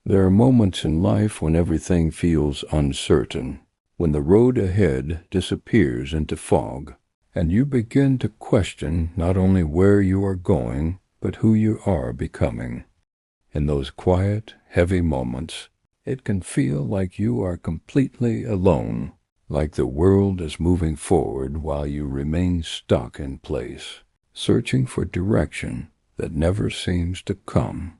There are moments in life when everything feels uncertain, when the road ahead disappears into fog, and you begin to question not only where you are going, but who you are becoming. In those quiet, heavy moments, it can feel like you are completely alone, like the world is moving forward while you remain stuck in place, searching for direction that never seems to come.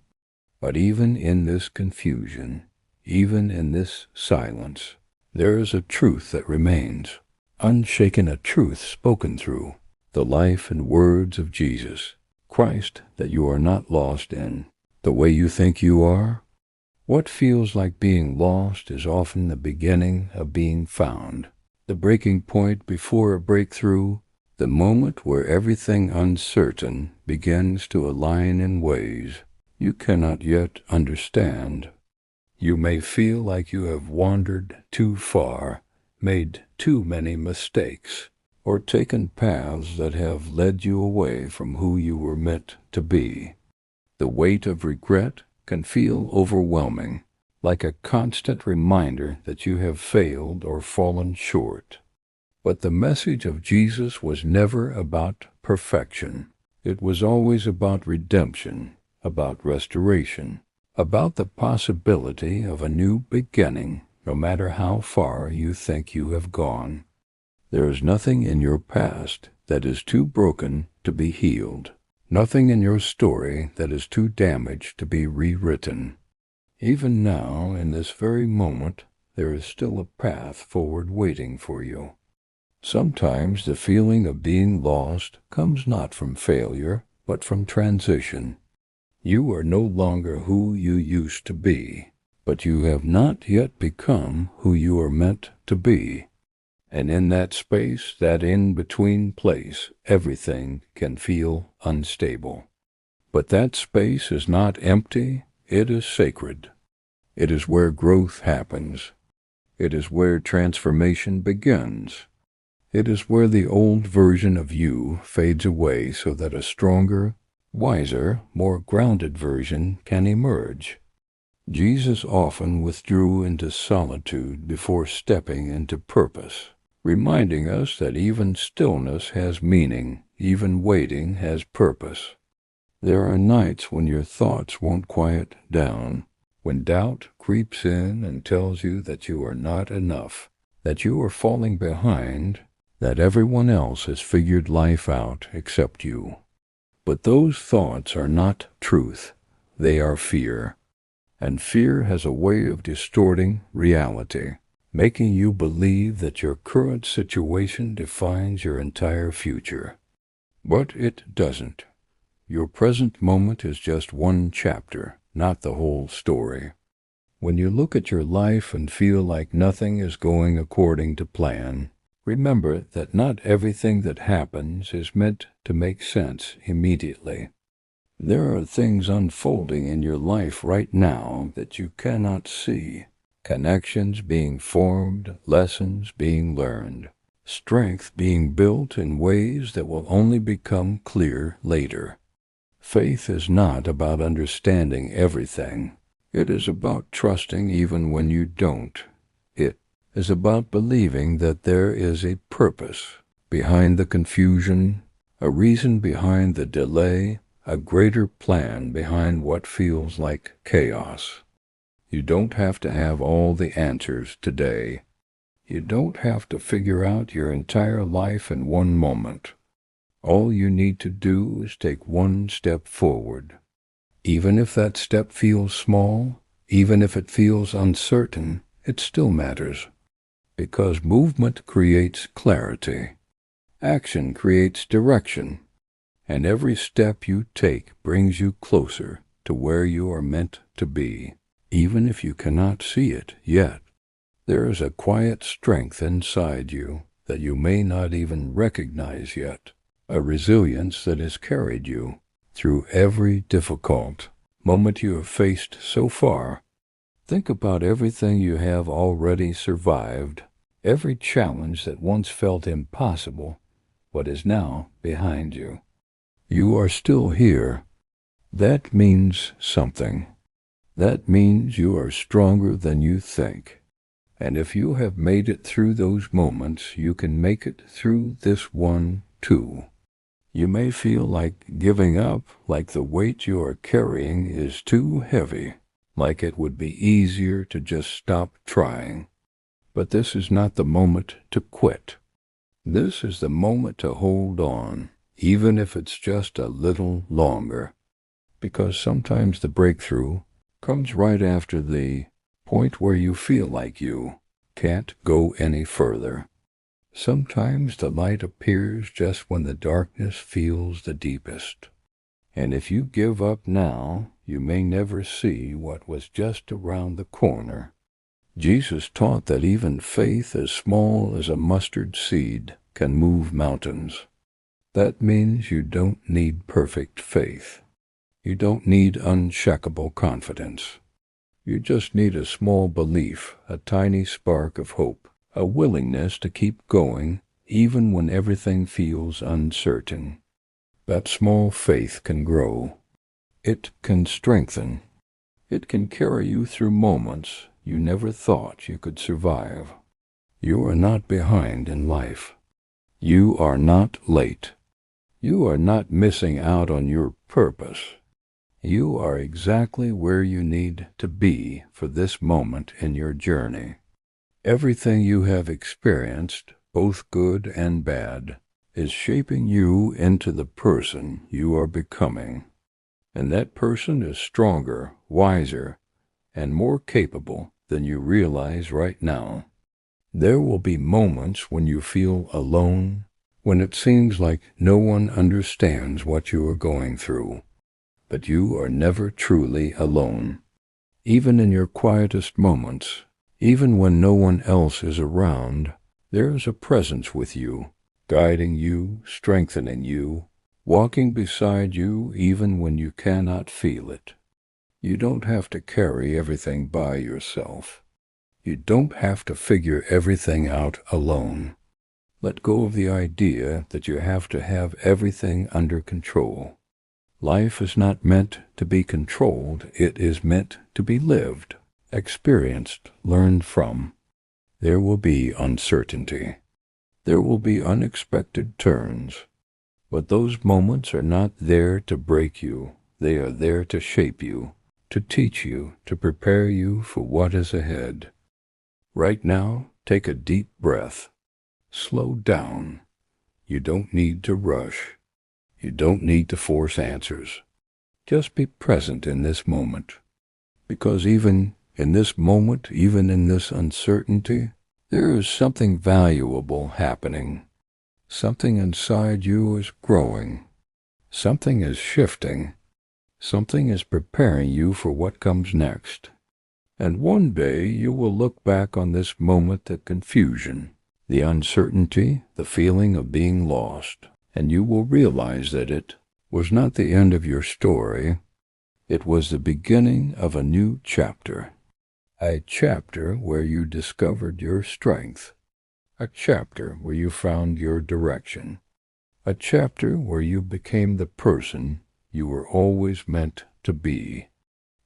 But even in this confusion, even in this silence, there is a truth that remains, unshaken, a truth spoken through the life and words of Jesus, Christ, that you are not lost in the way you think you are. What feels like being lost is often the beginning of being found, the breaking point before a breakthrough, the moment where everything uncertain begins to align in ways you cannot yet understand. You may feel like you have wandered too far, made too many mistakes, or taken paths that have led you away from who you were meant to be. The weight of regret can feel overwhelming, like a constant reminder that you have failed or fallen short. But the message of Jesus was never about perfection. It was always about redemption, about restoration, about the possibility of a new beginning, no matter how far you think you have gone. There is nothing in your past that is too broken to be healed, nothing in your story that is too damaged to be rewritten. Even now, in this very moment, there is still a path forward waiting for you. Sometimes the feeling of being lost comes not from failure, but from transition. You are no longer who you used to be, but you have not yet become who you are meant to be. And in that space, that in-between place, everything can feel unstable. But that space is not empty, it is sacred. It is where growth happens. It is where transformation begins. It is where the old version of you fades away so that a stronger, wiser, more grounded version can emerge. Jesus often withdrew into solitude before stepping into purpose, reminding us that even stillness has meaning, even waiting has purpose. There are nights when your thoughts won't quiet down, when doubt creeps in and tells you that you are not enough, that you are falling behind, that everyone else has figured life out except you. But those thoughts are not truth, they are fear. And fear has a way of distorting reality, making you believe that your current situation defines your entire future. But it doesn't. Your present moment is just one chapter, not the whole story. When you look at your life and feel like nothing is going according to plan, remember that not everything that happens is meant to make sense immediately. There are things unfolding in your life right now that you cannot see, connections being formed, lessons being learned, strength being built in ways that will only become clear later. Faith is not about understanding everything. It is about trusting even when you don't. It is about believing that there is a purpose behind the confusion, a reason behind the delay, a greater plan behind what feels like chaos. You don't have to have all the answers today. You don't have to figure out your entire life in one moment. All you need to do is take one step forward. Even if that step feels small, even if it feels uncertain, it still matters. Because movement creates clarity. Action creates direction. And every step you take brings you closer to where you are meant to be, even if you cannot see it yet. There is a quiet strength inside you that you may not even recognize yet, a resilience that has carried you through every difficult moment you have faced so far. Think about everything you have already survived, every challenge that once felt impossible, but is now behind you. You are still here. That means something. That means you are stronger than you think. And if you have made it through those moments, you can make it through this one too. You may feel like giving up, like the weight you are carrying is too heavy, like it would be easier to just stop trying. But this is not the moment to quit. This is the moment to hold on, even if it's just a little longer. Because sometimes the breakthrough comes right after the point where you feel like you can't go any further. Sometimes the light appears just when the darkness feels the deepest. And if you give up now, you may never see what was just around the corner. Jesus taught that even faith as small as a mustard seed can move mountains. That means you don't need perfect faith. You don't need unshakable confidence. You just need a small belief, a tiny spark of hope, a willingness to keep going even when everything feels uncertain. That small faith can grow. It can strengthen. It can carry you through moments you never thought you could survive. You are not behind in life. You are not late. You are not missing out on your purpose. You are exactly where you need to be for this moment in your journey. Everything you have experienced, both good and bad, is shaping you into the person you are becoming. And that person is stronger, wiser, and more capable than you realize right now. There will be moments when you feel alone, when it seems like no one understands what you are going through. But you are never truly alone. Even in your quietest moments, even when no one else is around, there is a presence with you, guiding you, strengthening you, walking beside you even when you cannot feel it. You don't have to carry everything by yourself. You don't have to figure everything out alone. Let go of the idea that you have to have everything under control. Life is not meant to be controlled, it is meant to be lived, experienced, learned from. There will be uncertainty. There will be unexpected turns. But those moments are not there to break you. They are there to shape you, to teach you, to prepare you for what is ahead. Right now, take a deep breath. Slow down. You don't need to rush. You don't need to force answers. Just be present in this moment. Because even in this moment, even in this uncertainty, there is something valuable happening. Something inside you is growing. Something is shifting. Something is preparing you for what comes next. And one day you will look back on this moment, the confusion, the uncertainty, the feeling of being lost, and you will realize that it was not the end of your story. It was the beginning of a new chapter. A chapter where you discovered your strength. A chapter where you found your direction. A chapter where you became the person you were always meant to be.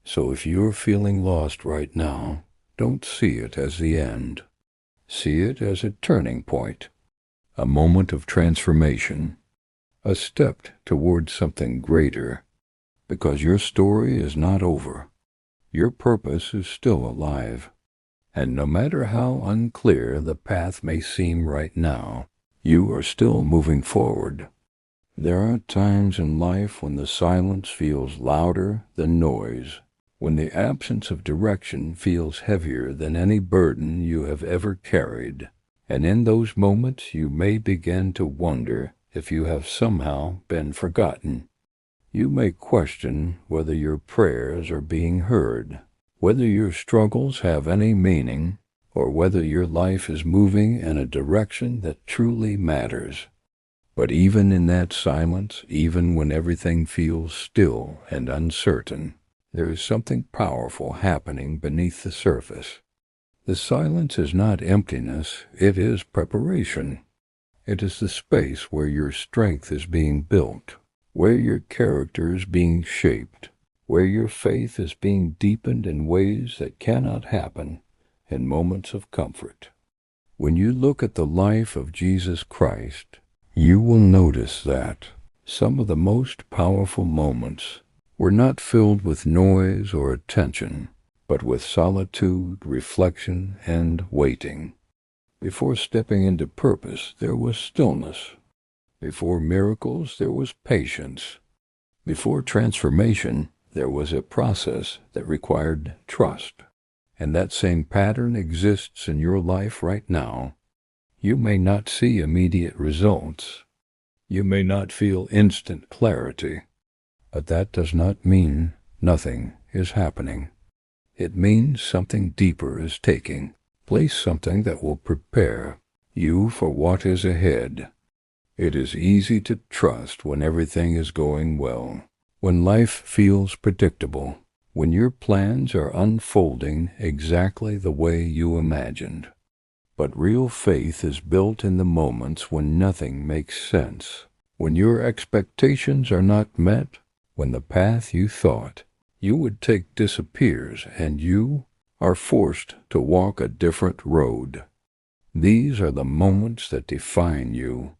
So if you're feeling lost right now, don't see it as the end. See it as a turning point, a moment of transformation, a step towards something greater, because your story is not over. Your purpose is still alive. And no matter how unclear the path may seem right now, you are still moving forward. There are times in life when the silence feels louder than noise, when the absence of direction feels heavier than any burden you have ever carried. And in those moments you may begin to wonder if you have somehow been forgotten. You may question whether your prayers are being heard, whether your struggles have any meaning, or whether your life is moving in a direction that truly matters. But even in that silence, even when everything feels still and uncertain, there is something powerful happening beneath the surface. The silence is not emptiness, it is preparation. It is the space where your strength is being built, where your character is being shaped, where your faith is being deepened in ways that cannot happen in moments of comfort. When you look at the life of Jesus Christ, you will notice that some of the most powerful moments were not filled with noise or attention, but with solitude, reflection, and waiting. Before stepping into purpose, there was stillness. Before miracles, there was patience. Before transformation, there was a process that required trust. And that same pattern exists in your life right now. You may not see immediate results. You may not feel instant clarity. But that does not mean nothing is happening. It means something deeper is taking place, something that will prepare you for what is ahead. It is easy to trust when everything is going well, when life feels predictable, when your plans are unfolding exactly the way you imagined. But real faith is built in the moments when nothing makes sense, when your expectations are not met, when the path you thought you would take disappears and you are forced to walk a different road. These are the moments that define you.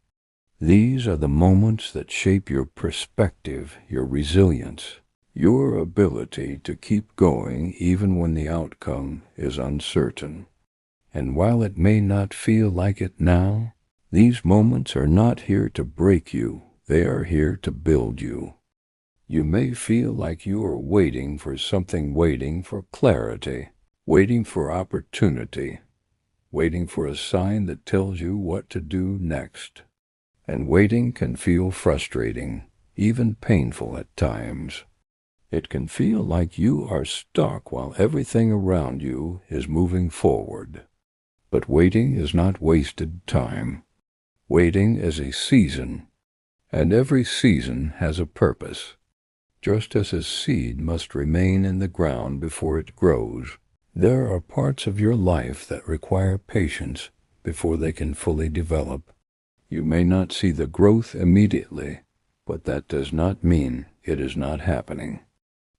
These are the moments that shape your perspective, your resilience, your ability to keep going even when the outcome is uncertain. And while it may not feel like it now, these moments are not here to break you. They are here to build you. You may feel like you are waiting for something, waiting for clarity, waiting for opportunity, waiting for a sign that tells you what to do next. And waiting can feel frustrating, even painful at times. It can feel like you are stuck while everything around you is moving forward. But waiting is not wasted time. Waiting is a season, and every season has a purpose. Just as a seed must remain in the ground before it grows, there are parts of your life that require patience before they can fully develop. You may not see the growth immediately, but that does not mean it is not happening.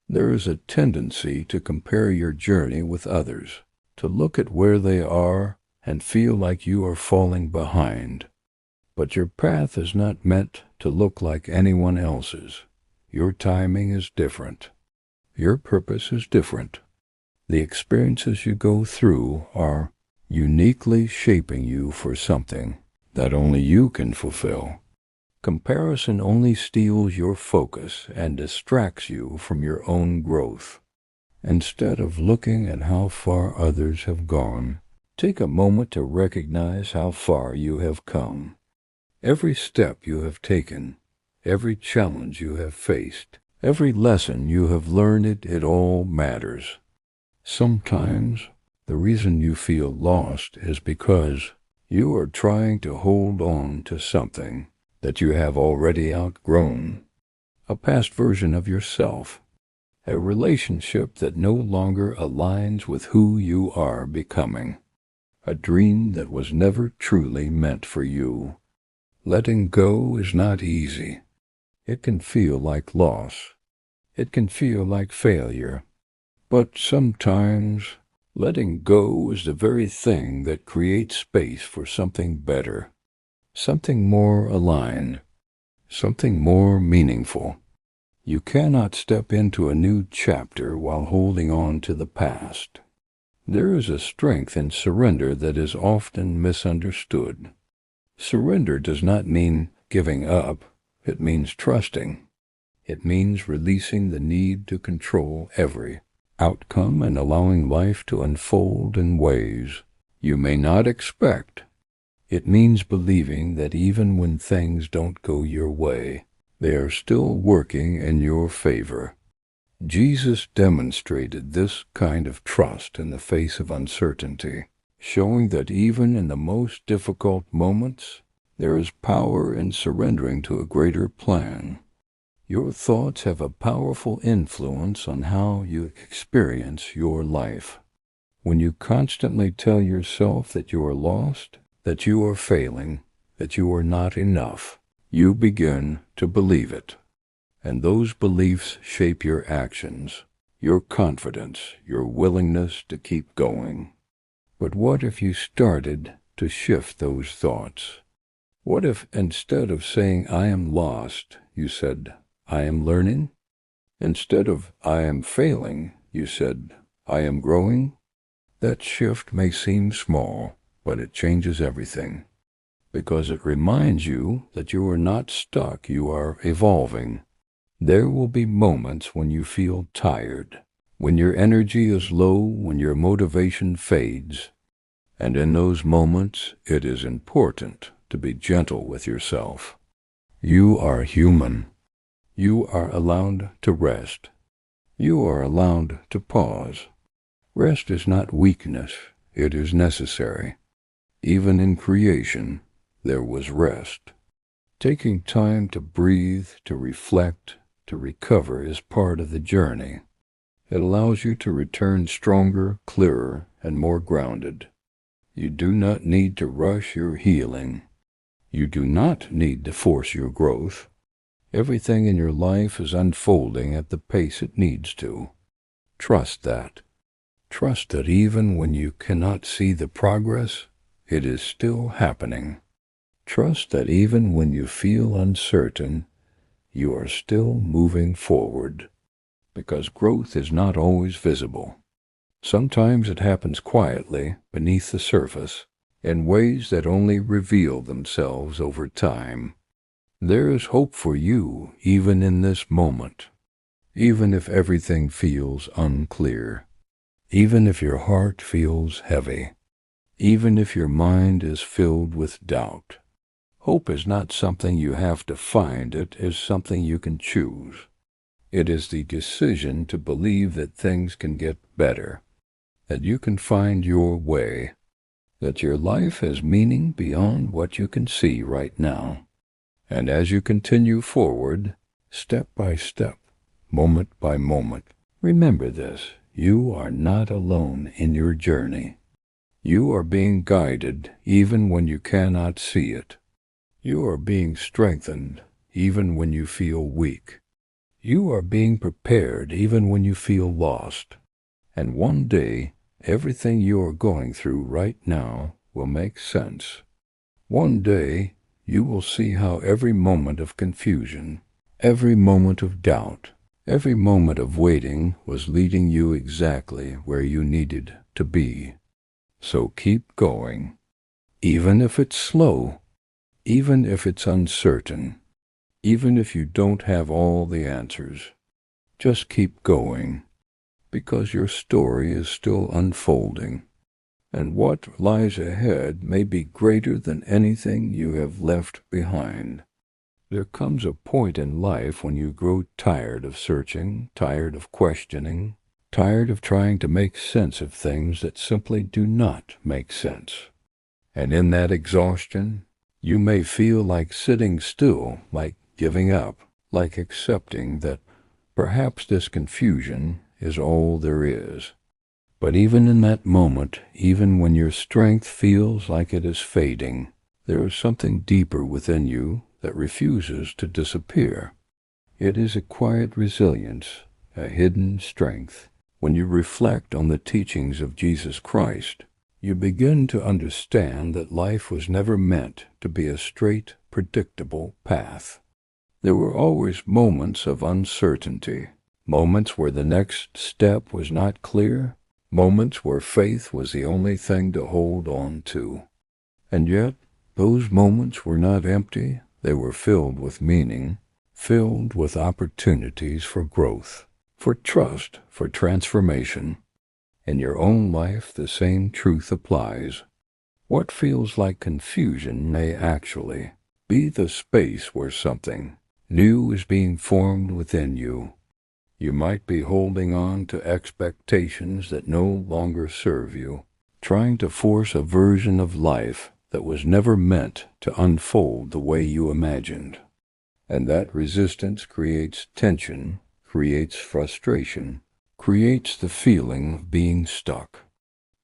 There is a tendency to compare your journey with others, to look at where they are and feel like you are falling behind. But your path is not meant to look like anyone else's. Your timing is different. Your purpose is different. The experiences you go through are uniquely shaping you for something that only you can fulfill. Comparison only steals your focus and distracts you from your own growth. Instead of looking at how far others have gone, take a moment to recognize how far you have come. Every step you have taken, every challenge you have faced, every lesson you have learned, it all matters. Sometimes the reason you feel lost is because you are trying to hold on to something that you have already outgrown, a past version of yourself, a relationship that no longer aligns with who you are becoming, a dream that was never truly meant for you. Letting go is not easy. It can feel like loss. It can feel like failure. But sometimes letting go is the very thing that creates space for something better, something more aligned, something more meaningful. You cannot step into a new chapter while holding on to the past. There is a strength in surrender that is often misunderstood. Surrender does not mean giving up. It means trusting. It means releasing the need to control every outcome and allowing life to unfold in ways you may not expect. It means believing that even when things don't go your way, they are still working in your favor. Jesus demonstrated this kind of trust in the face of uncertainty, showing that even in the most difficult moments, there is power in surrendering to a greater plan. Your thoughts have a powerful influence on how you experience your life. When you constantly tell yourself that you are lost, that you are failing, that you are not enough, you begin to believe it. and those beliefs shape your actions, your confidence, your willingness to keep going. But what if you started to shift those thoughts? What if instead of saying, "I am lost," you said, "I am learning"? Instead of "I am failing," you said, "I am growing"? That shift may seem small, but it changes everything, because it reminds you that you are not stuck, you are evolving. There will be moments when you feel tired, when your energy is low, when your motivation fades. And in those moments, it is important to be gentle with yourself. You are human. You are allowed to rest. You are allowed to pause. Rest is not weakness, it is necessary. Even in creation, there was rest. Taking time to breathe, to reflect, to recover is part of the journey. It allows you to return stronger, clearer, and more grounded. You do not need to rush your healing. You do not need to force your growth. Everything in your life is unfolding at the pace it needs to. Trust that. Trust that even when you cannot see the progress, it is still happening. Trust that even when you feel uncertain, you are still moving forward. Because growth is not always visible. Sometimes it happens quietly, beneath the surface, in ways that only reveal themselves over time. There is hope for you even in this moment, even if everything feels unclear, even if your heart feels heavy, even if your mind is filled with doubt. Hope is not something you have to find, it is something you can choose. It is the decision to believe that things can get better, that you can find your way, that your life has meaning beyond what you can see right now. And as you continue forward, step by step, moment by moment, remember this: you are not alone in your journey. You are being guided even when you cannot see it. You are being strengthened even when you feel weak. You are being prepared even when you feel lost. And one day, everything you are going through right now will make sense. One day, you will see how every moment of confusion, every moment of doubt, every moment of waiting was leading you exactly where you needed to be. So keep going, even if it's slow, even if it's uncertain, even if you don't have all the answers. Just keep going, because your story is still unfolding, and what lies ahead may be greater than anything you have left behind. There comes a point in life when you grow tired of searching, tired of questioning, tired of trying to make sense of things that simply do not make sense. And in that exhaustion, you may feel like sitting still, like giving up, like accepting that perhaps this confusion is all there is. But even in that moment, even when your strength feels like it is fading, there is something deeper within you that refuses to disappear. It is a quiet resilience, a hidden strength. When you reflect on the teachings of Jesus Christ, you begin to understand that life was never meant to be a straight, predictable path. There were always moments of uncertainty, moments where the next step was not clear, moments where faith was the only thing to hold on to. And yet, those moments were not empty, they were filled with meaning, filled with opportunities for growth, for trust, for transformation. In your own life, the same truth applies. What feels like confusion may actually be the space where something new is being formed within you. You might be holding on to expectations that no longer serve you, trying to force a version of life that was never meant to unfold the way you imagined. And that resistance creates tension, creates frustration, creates the feeling of being stuck.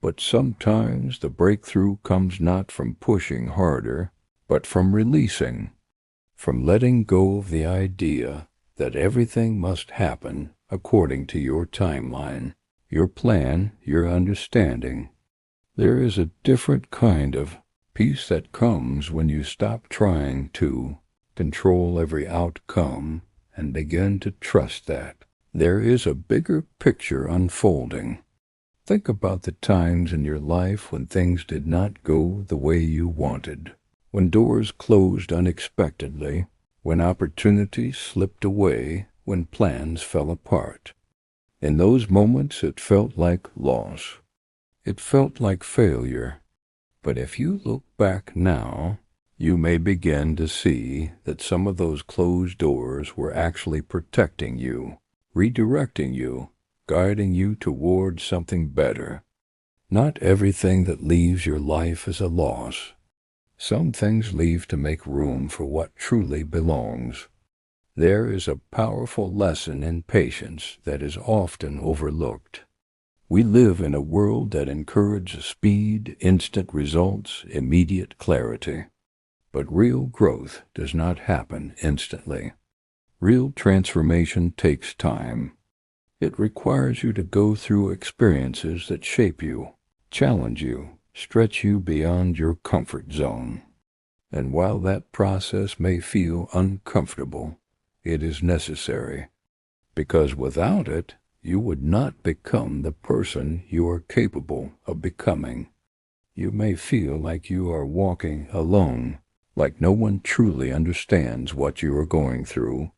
But sometimes the breakthrough comes not from pushing harder, but from releasing, from letting go of the idea that everything must happen according to your timeline, your plan, your understanding. There is a different kind of peace that comes when you stop trying to control every outcome and begin to trust that there is a bigger picture unfolding. Think about the times in your life when things did not go the way you wanted, when doors closed unexpectedly, when opportunities slipped away, when plans fell apart. In those moments it felt like loss. It felt like failure. But if you look back now, you may begin to see that some of those closed doors were actually protecting you, redirecting you, guiding you toward something better. Not everything that leaves your life is a loss. Some things leave to make room for what truly belongs. There is a powerful lesson in patience that is often overlooked. We live in a world that encourages speed, instant results, immediate clarity. But real growth does not happen instantly. Real transformation takes time. It requires you to go through experiences that shape you, challenge you, stretch you beyond your comfort zone. And while that process may feel uncomfortable, it is necessary, because without it, you would not become the person you are capable of becoming. You may feel like you are walking alone, like no one truly understands what you are going through.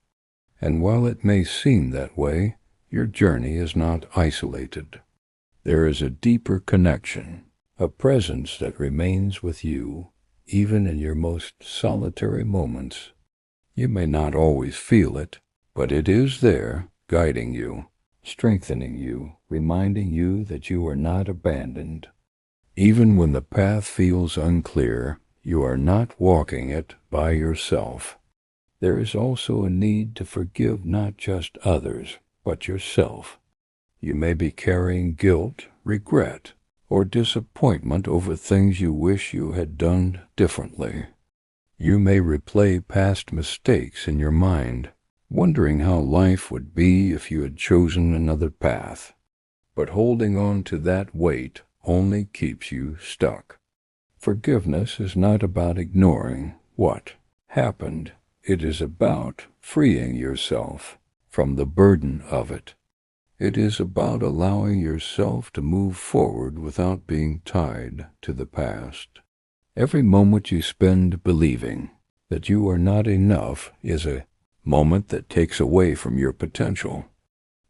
And while it may seem that way, your journey is not isolated. There is a deeper connection, a presence that remains with you, even in your most solitary moments. You may not always feel it, but it is there, guiding you, strengthening you, reminding you that you are not abandoned. Even when the path feels unclear, you are not walking it by yourself. There is also a need to forgive not just others, but yourself. You may be carrying guilt, regret, or disappointment over things you wish you had done differently. You may replay past mistakes in your mind, wondering how life would be if you had chosen another path. But holding on to that weight only keeps you stuck. Forgiveness is not about ignoring what happened. It is about freeing yourself from the burden of it. It is about allowing yourself to move forward without being tied to the past. Every moment you spend believing that you are not enough is a moment that takes away from your potential.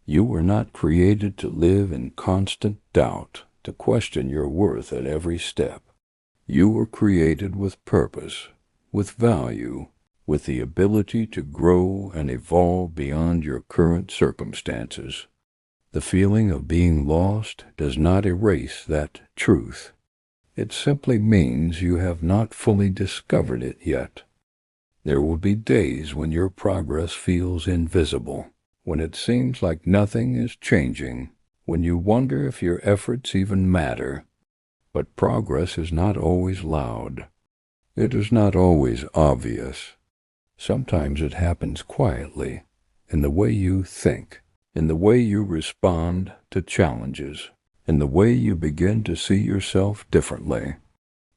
You were not created to live in constant doubt, to question your worth at every step. You were created with purpose, with value, with the ability to grow and evolve beyond your current circumstances. The feeling of being lost does not erase that truth. It simply means you have not fully discovered it yet. There will be days when your progress feels invisible, when it seems like nothing is changing, when you wonder if your efforts even matter. But progress is not always loud. It is not always obvious. Sometimes it happens quietly, in the way you think, in the way you respond to challenges, in the way you begin to see yourself differently.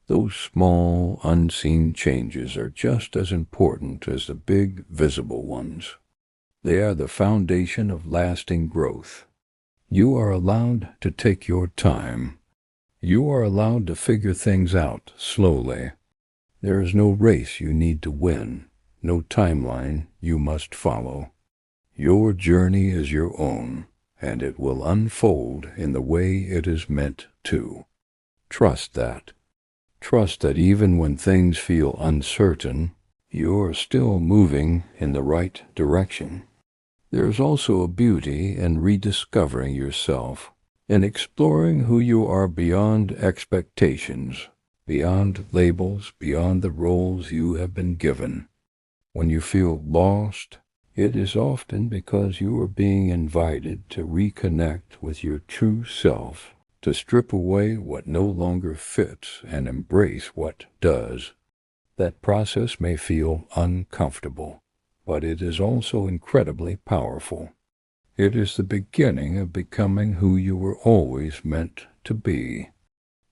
Those small, unseen changes are just as important as the big, visible ones. They are the foundation of lasting growth. You are allowed to take your time. You are allowed to figure things out slowly. There is no race you need to win, no timeline you must follow. Your journey is your own, and it will unfold in the way it is meant to. Trust that. Trust that even when things feel uncertain, you are still moving in the right direction. There is also a beauty in rediscovering yourself, in exploring who you are beyond expectations, beyond labels, beyond the roles you have been given. When you feel lost, it is often because you are being invited to reconnect with your true self, to strip away what no longer fits and embrace what does. That process may feel uncomfortable, but it is also incredibly powerful. It is the beginning of becoming who you were always meant to be.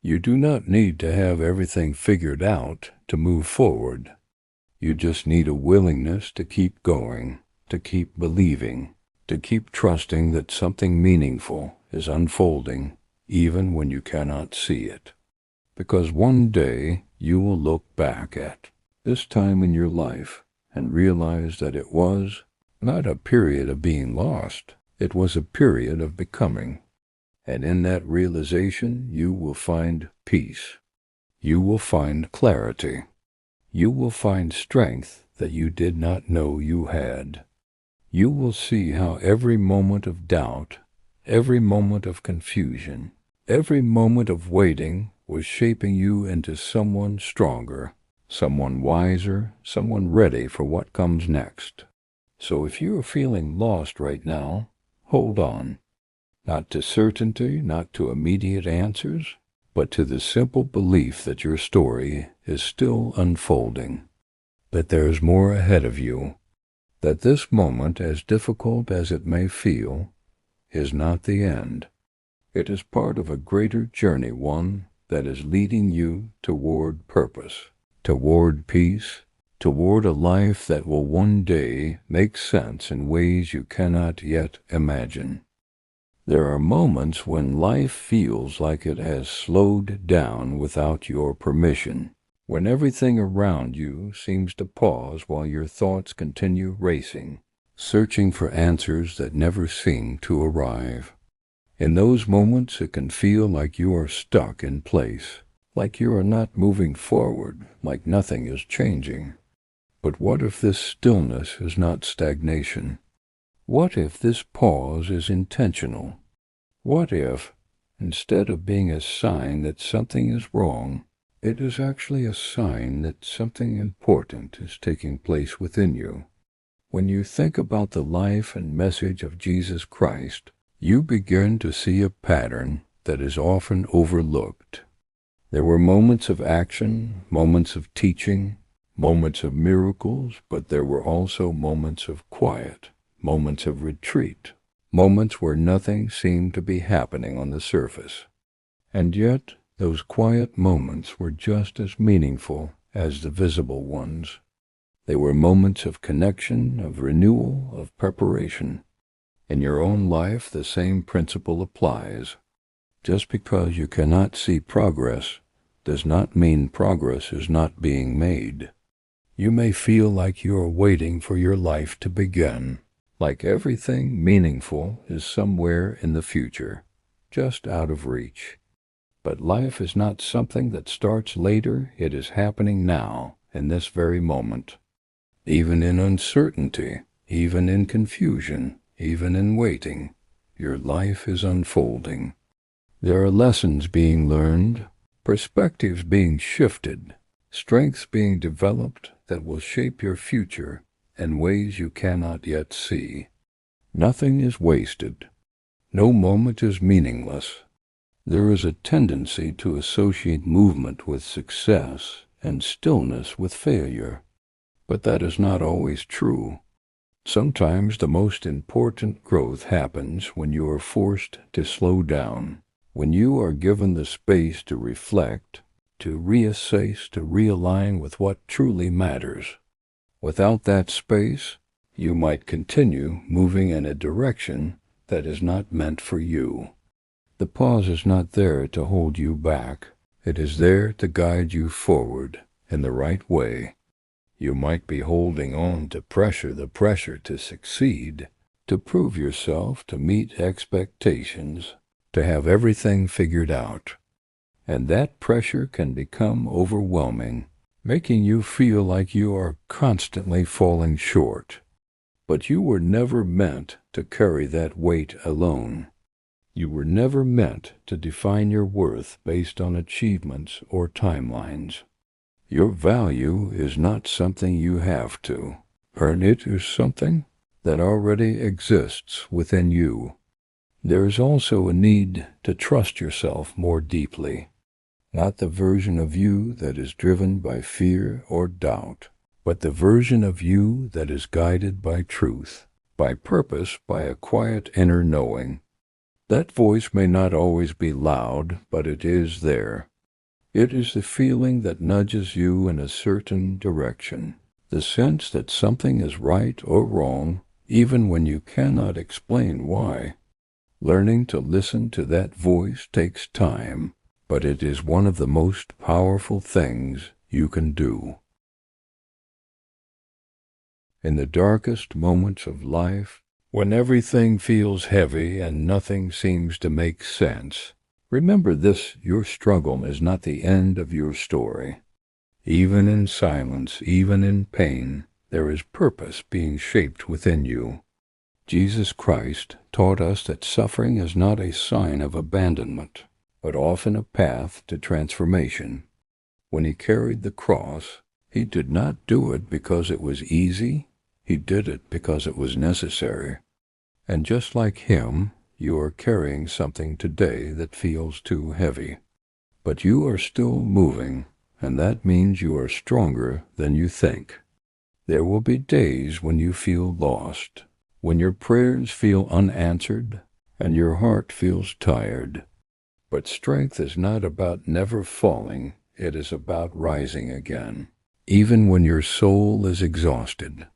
You do not need to have everything figured out to move forward. You just need a willingness to keep going, to keep believing, to keep trusting that something meaningful is unfolding even when you cannot see it. Because one day you will look back at this time in your life and realize that it was not a period of being lost, it was a period of becoming. And in that realization, you will find peace. You will find clarity. You will find strength that you did not know you had. You will see how every moment of doubt, every moment of confusion, every moment of waiting was shaping you into someone stronger, someone wiser, someone ready for what comes next. So if you are feeling lost right now, hold on. Not to certainty, not to immediate answers, but to the simple belief that your story is still unfolding, that there is more ahead of you, that this moment, as difficult as it may feel, is not the end. It is part of a greater journey, one that is leading you toward purpose, toward peace, toward a life that will one day make sense in ways you cannot yet imagine. There are moments when life feels like it has slowed down without your permission, when everything around you seems to pause while your thoughts continue racing, searching for answers that never seem to arrive. In those moments, it can feel like you are stuck in place, like you are not moving forward, like nothing is changing. But what if this stillness is not stagnation? What if this pause is intentional? What if, instead of being a sign that something is wrong, it is actually a sign that something important is taking place within you? When you think about the life and message of Jesus Christ, you begin to see a pattern that is often overlooked. There were moments of action, moments of teaching, moments of miracles, but there were also moments of quiet, moments of retreat, moments where nothing seemed to be happening on the surface. And yet, those quiet moments were just as meaningful as the visible ones. They were moments of connection, of renewal, of preparation. In your own life, the same principle applies. Just because you cannot see progress does not mean progress is not being made. You may feel like you are waiting for your life to begin, like everything meaningful is somewhere in the future, just out of reach. But life is not something that starts later, it is happening now, in this very moment. Even in uncertainty, even in confusion, even in waiting, your life is unfolding. There are lessons being learned, perspectives being shifted, strengths being developed that will shape your future in ways you cannot yet see. Nothing is wasted. No moment is meaningless. There is a tendency to associate movement with success and stillness with failure, but that is not always true. Sometimes the most important growth happens when you are forced to slow down, when you are given the space to reflect, to reassess, to realign with what truly matters. Without that space, you might continue moving in a direction that is not meant for you. The pause is not there to hold you back. It is there to guide you forward in the right way. You might be holding on to the pressure to succeed, to prove yourself, to meet expectations, to have everything figured out. And that pressure can become overwhelming, making you feel like you are constantly falling short. But you were never meant to carry that weight alone. You were never meant to define your worth based on achievements or timelines. Your value is not something you have to earn. It is something that already exists within you. There is also a need to trust yourself more deeply, not the version of you that is driven by fear or doubt, but the version of you that is guided by truth, by purpose, by a quiet inner knowing. That voice may not always be loud, but it is there. It is the feeling that nudges you in a certain direction, the sense that something is right or wrong, even when you cannot explain why. Learning to listen to that voice takes time, but it is one of the most powerful things you can do. In the darkest moments of life, when everything feels heavy and nothing seems to make sense, remember this: your struggle is not the end of your story. Even in silence, even in pain, there is purpose being shaped within you. Jesus Christ taught us that suffering is not a sign of abandonment, but often a path to transformation. When he carried the cross, he did not do it because it was easy. He did it because it was necessary. And just like him, you are carrying something today that feels too heavy. But you are still moving, and that means you are stronger than you think. There will be days when you feel lost, when your prayers feel unanswered, and your heart feels tired. But strength is not about never falling, it is about rising again, even when your soul is exhausted.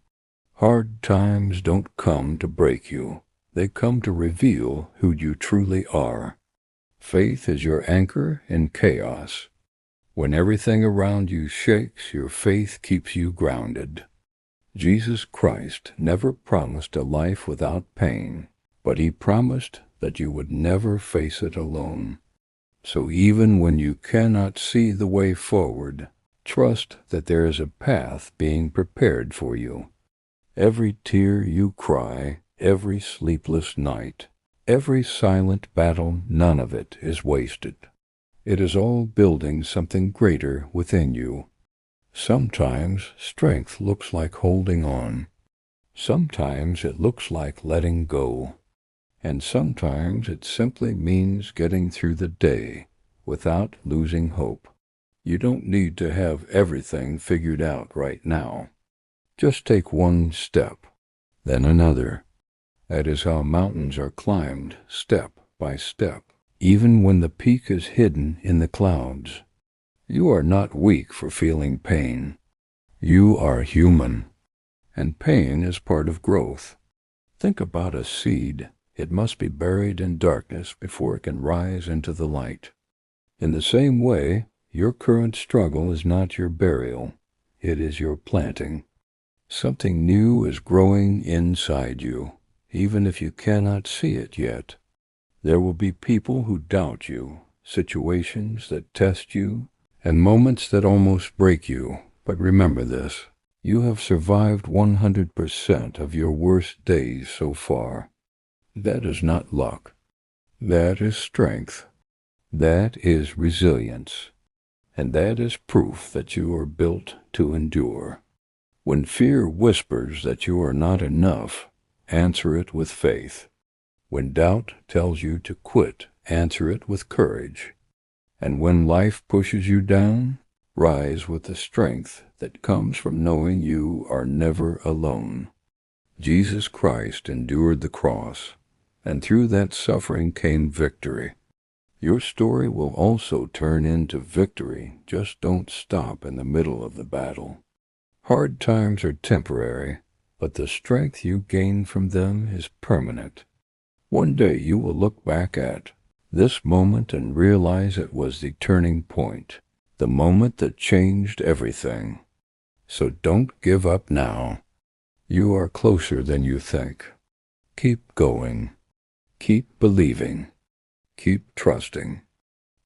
Hard times don't come to break you, they come to reveal who you truly are. Faith is your anchor in chaos. When everything around you shakes, your faith keeps you grounded. Jesus Christ never promised a life without pain, but he promised that you would never face it alone. So even when you cannot see the way forward, trust that there is a path being prepared for you. Every tear you cry, every sleepless night, every silent battle, none of it is wasted. It is all building something greater within you. Sometimes strength looks like holding on. Sometimes it looks like letting go. And sometimes it simply means getting through the day without losing hope. You don't need to have everything figured out right now. Just take one step, then another. That is how mountains are climbed, step by step, even when the peak is hidden in the clouds. You are not weak for feeling pain. You are human, and pain is part of growth. Think about a seed. It must be buried in darkness before it can rise into the light. In the same way, your current struggle is not your burial, it is your planting. Something new is growing inside you, even if you cannot see it yet. There will be people who doubt you, situations that test you, and moments that almost break you. But remember this: you have survived 100% of your worst days so far. That is not luck. That is strength. That is resilience. And that is proof that you are built to endure. When fear whispers that you are not enough, answer it with faith. When doubt tells you to quit, answer it with courage. And when life pushes you down, rise with the strength that comes from knowing you are never alone. Jesus Christ endured the cross, and through that suffering came victory. Your story will also turn into victory. Just don't stop in the middle of the battle. Hard times are temporary, but the strength you gain from them is permanent. One day you will look back at this moment and realize it was the turning point, the moment that changed everything. So don't give up now. You are closer than you think. Keep going. Keep believing. Keep trusting.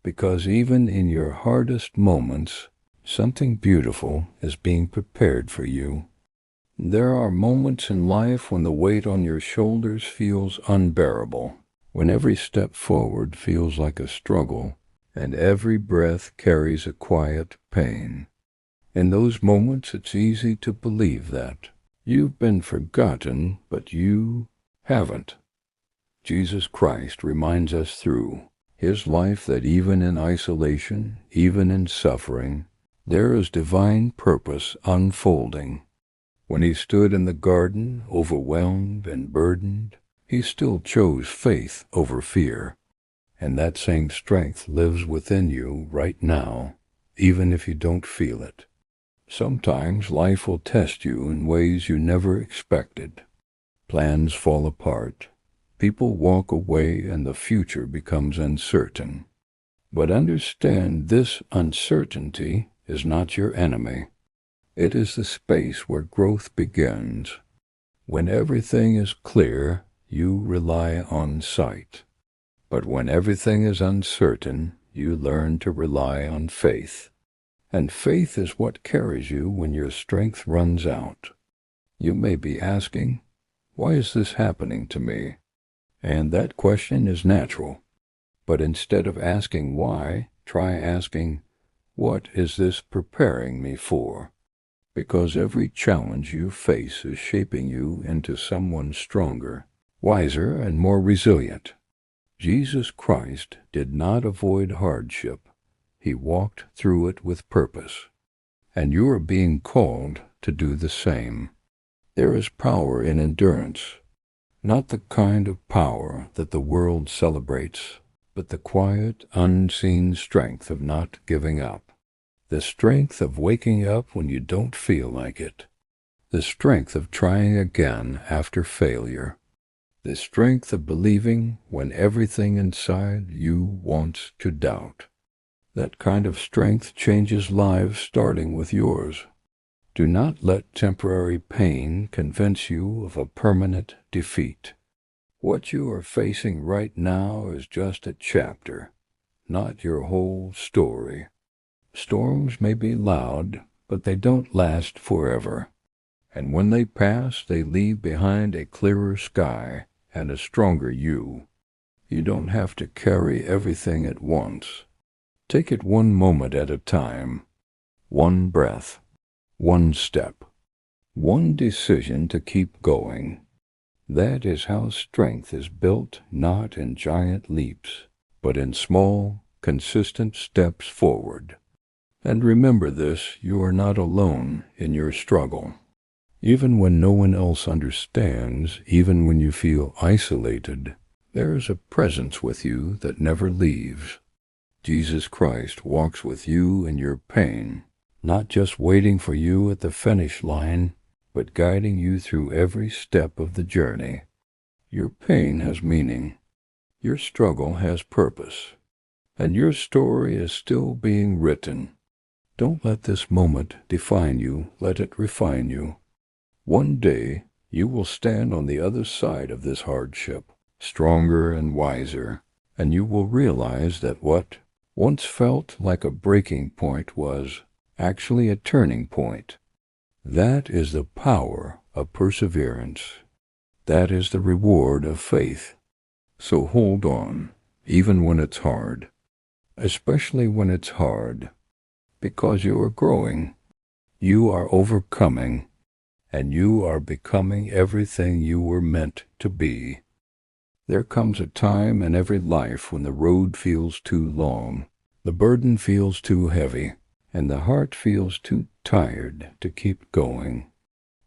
Because even in your hardest moments, something beautiful is being prepared for you. There are moments in life when the weight on your shoulders feels unbearable, when every step forward feels like a struggle, and every breath carries a quiet pain. In those moments, it's easy to believe that you've been forgotten, but you haven't. Jesus Christ reminds us through his life that even in isolation, even in suffering, There is divine purpose unfolding. When he stood in the garden, overwhelmed and burdened, he still chose faith over fear. And that same strength lives within you right now, even if you don't feel it. Sometimes life will test you in ways you never expected. Plans fall apart. People walk away and the future becomes uncertain. But understand this uncertainty is not your enemy. It is the space where growth begins. When everything is clear, you rely on sight. But when everything is uncertain, you learn to rely on faith. And faith is what carries you when your strength runs out. You may be asking, why is this happening to me? And that question is natural. But instead of asking why, try asking, what is this preparing me for? Because every challenge you face is shaping you into someone stronger, wiser, and more resilient. Jesus Christ did not avoid hardship. He walked through it with purpose. And you are being called to do the same. There is power in endurance, not the kind of power that the world celebrates, but the quiet, unseen strength of not giving up. The strength of waking up when you don't feel like it. The strength of trying again after failure. The strength of believing when everything inside you wants to doubt. That kind of strength changes lives, starting with yours. Do not let temporary pain convince you of a permanent defeat. What you are facing right now is just a chapter, not your whole story. Storms may be loud, but they don't last forever. And when they pass, they leave behind a clearer sky and a stronger you. You don't have to carry everything at once. Take it one moment at a time, one breath, one step, one decision to keep going. That is how strength is built, not in giant leaps, but in small, consistent steps forward. And remember this, you are not alone in your struggle. Even when no one else understands, even when you feel isolated, there is a presence with you that never leaves. Jesus Christ walks with you in your pain, not just waiting for you at the finish line, but guiding you through every step of the journey. Your pain has meaning. Your struggle has purpose. And your story is still being written. Don't let this moment define you, let it refine you. One day, you will stand on the other side of this hardship, stronger and wiser, and you will realize that what once felt like a breaking point was actually a turning point. That is the power of perseverance. That is the reward of faith. So hold on, even when it's hard, especially when it's hard. Because you are growing, you are overcoming, and you are becoming everything you were meant to be. There comes a time in every life when the road feels too long, the burden feels too heavy, and the heart feels too tired to keep going.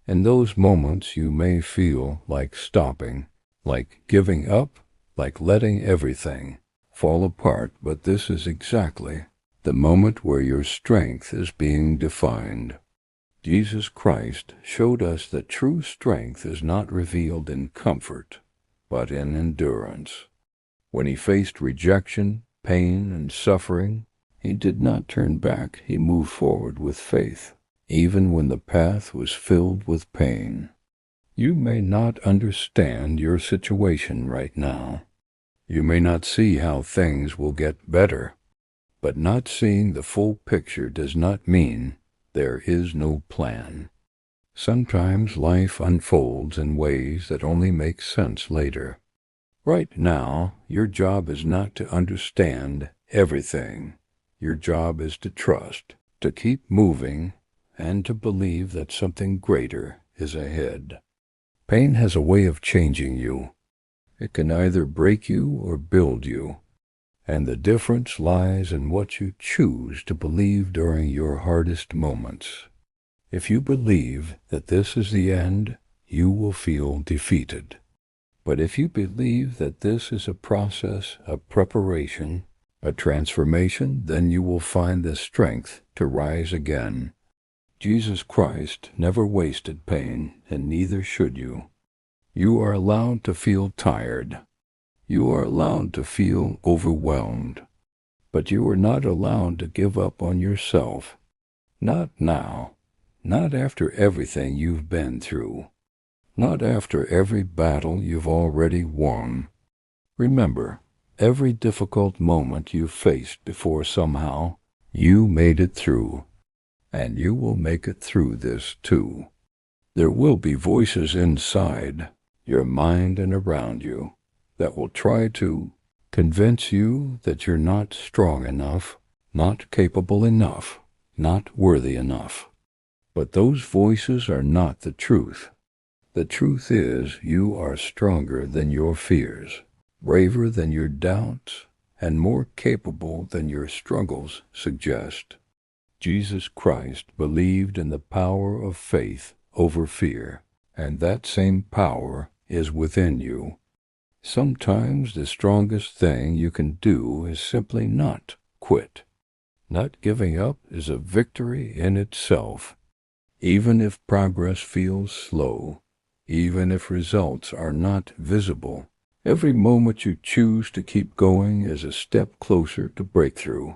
In those moments you may feel like stopping, like giving up, like letting everything fall apart, but this is exactly the moment where your strength is being defined. Jesus Christ showed us that true strength is not revealed in comfort, but in endurance. When he faced rejection, pain, and suffering, he did not turn back. He moved forward with faith, even when the path was filled with pain. You may not understand your situation right now. You may not see how things will get better. But not seeing the full picture does not mean there is no plan. Sometimes life unfolds in ways that only make sense later. Right now, your job is not to understand everything. Your job is to trust, to keep moving, and to believe that something greater is ahead. Pain has a way of changing you. It can either break you or build you. And the difference lies in what you choose to believe during your hardest moments. If you believe that this is the end, you will feel defeated. But if you believe that this is a process of preparation, a transformation, then you will find the strength to rise again. Jesus Christ never wasted pain, and neither should you. You are allowed to feel tired. You are allowed to feel overwhelmed. But you are not allowed to give up on yourself. Not now. Not after everything you've been through. Not after every battle you've already won. Remember, every difficult moment you faced before somehow, you made it through. And you will make it through this too. There will be voices inside your mind and around you that will try to convince you that you're not strong enough, not capable enough, not worthy enough. But those voices are not the truth. The truth is you are stronger than your fears, braver than your doubts, and more capable than your struggles suggest. Jesus Christ believed in the power of faith over fear, and that same power is within you. Sometimes the strongest thing you can do is simply not quit. Not giving up is a victory in itself. Even if progress feels slow, even if results are not visible, every moment you choose to keep going is a step closer to breakthrough.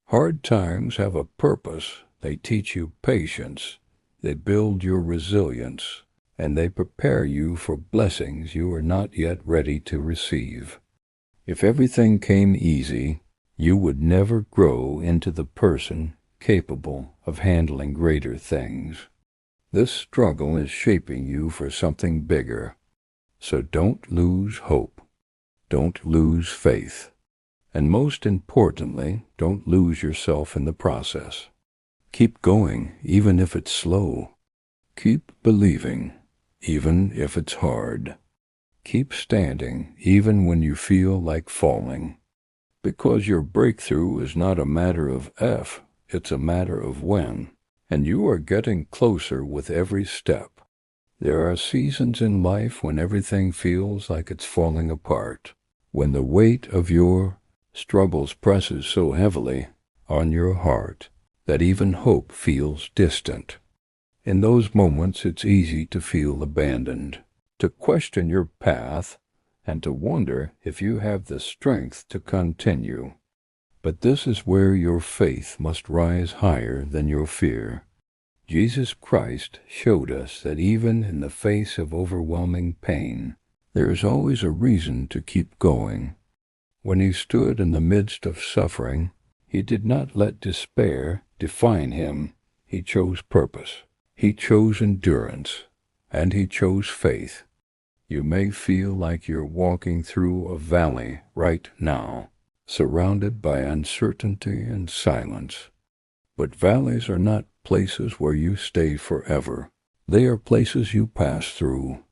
Hard times have a purpose. They teach you patience, they build your resilience, and they prepare you for blessings you are not yet ready to receive. If everything came easy, you would never grow into the person capable of handling greater things. This struggle is shaping you for something bigger. So don't lose hope. Don't lose faith. And most importantly, don't lose yourself in the process. Keep going, even if it's slow. Keep believing, even if it's hard. Keep standing, even when you feel like falling. Because your breakthrough is not a matter of if, it's a matter of when. And you are getting closer with every step. There are seasons in life when everything feels like it's falling apart, when the weight of your struggles presses so heavily on your heart that even hope feels distant. In those moments, it's easy to feel abandoned, to question your path, and to wonder if you have the strength to continue. But this is where your faith must rise higher than your fear. Jesus Christ showed us that even in the face of overwhelming pain, there is always a reason to keep going. When he stood in the midst of suffering, he did not let despair define him. He chose purpose. He chose endurance. And he chose faith. You may feel like you're walking through a valley right now, surrounded by uncertainty and silence. But valleys are not places where you stay forever. They are places you pass through.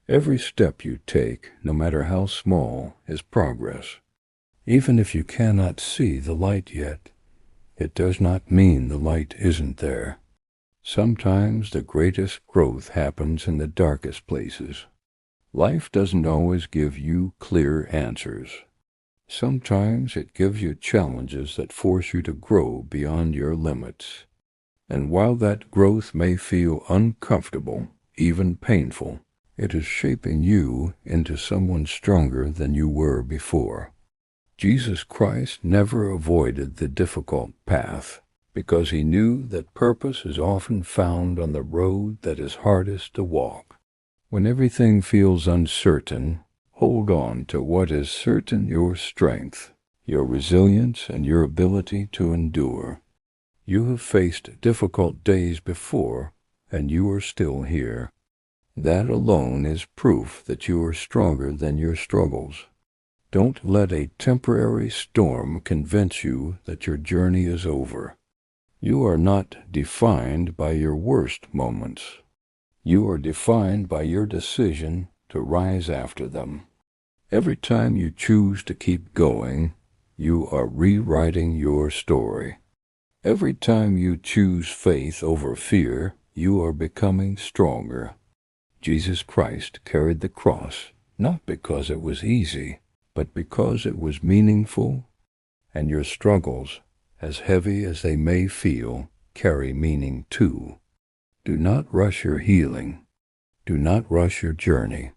Every step you take, no matter how small, is progress. Even if you cannot see the light yet, it does not mean the light isn't there. Sometimes the greatest growth happens in the darkest places. Life doesn't always give you clear answers. Sometimes it gives you challenges that force you to grow beyond your limits. And while that growth may feel uncomfortable, even painful, it is shaping you into someone stronger than you were before. Jesus Christ never avoided the difficult path, because he knew that purpose is often found on the road that is hardest to walk. When everything feels uncertain, hold on to what is certain: your strength, your resilience, and your ability to endure. You have faced difficult days before, and you are still here. That alone is proof that you are stronger than your struggles. Don't let a temporary storm convince you that your journey is over. You are not defined by your worst moments. You are defined by your decision to rise after them. Every time you choose to keep going, you are rewriting your story. Every time you choose faith over fear, you are becoming stronger. Jesus Christ carried the cross, not because it was easy, but because it was meaningful, and your struggles, as heavy as they may feel, carry meaning too. Do not rush your healing. Do not rush your journey.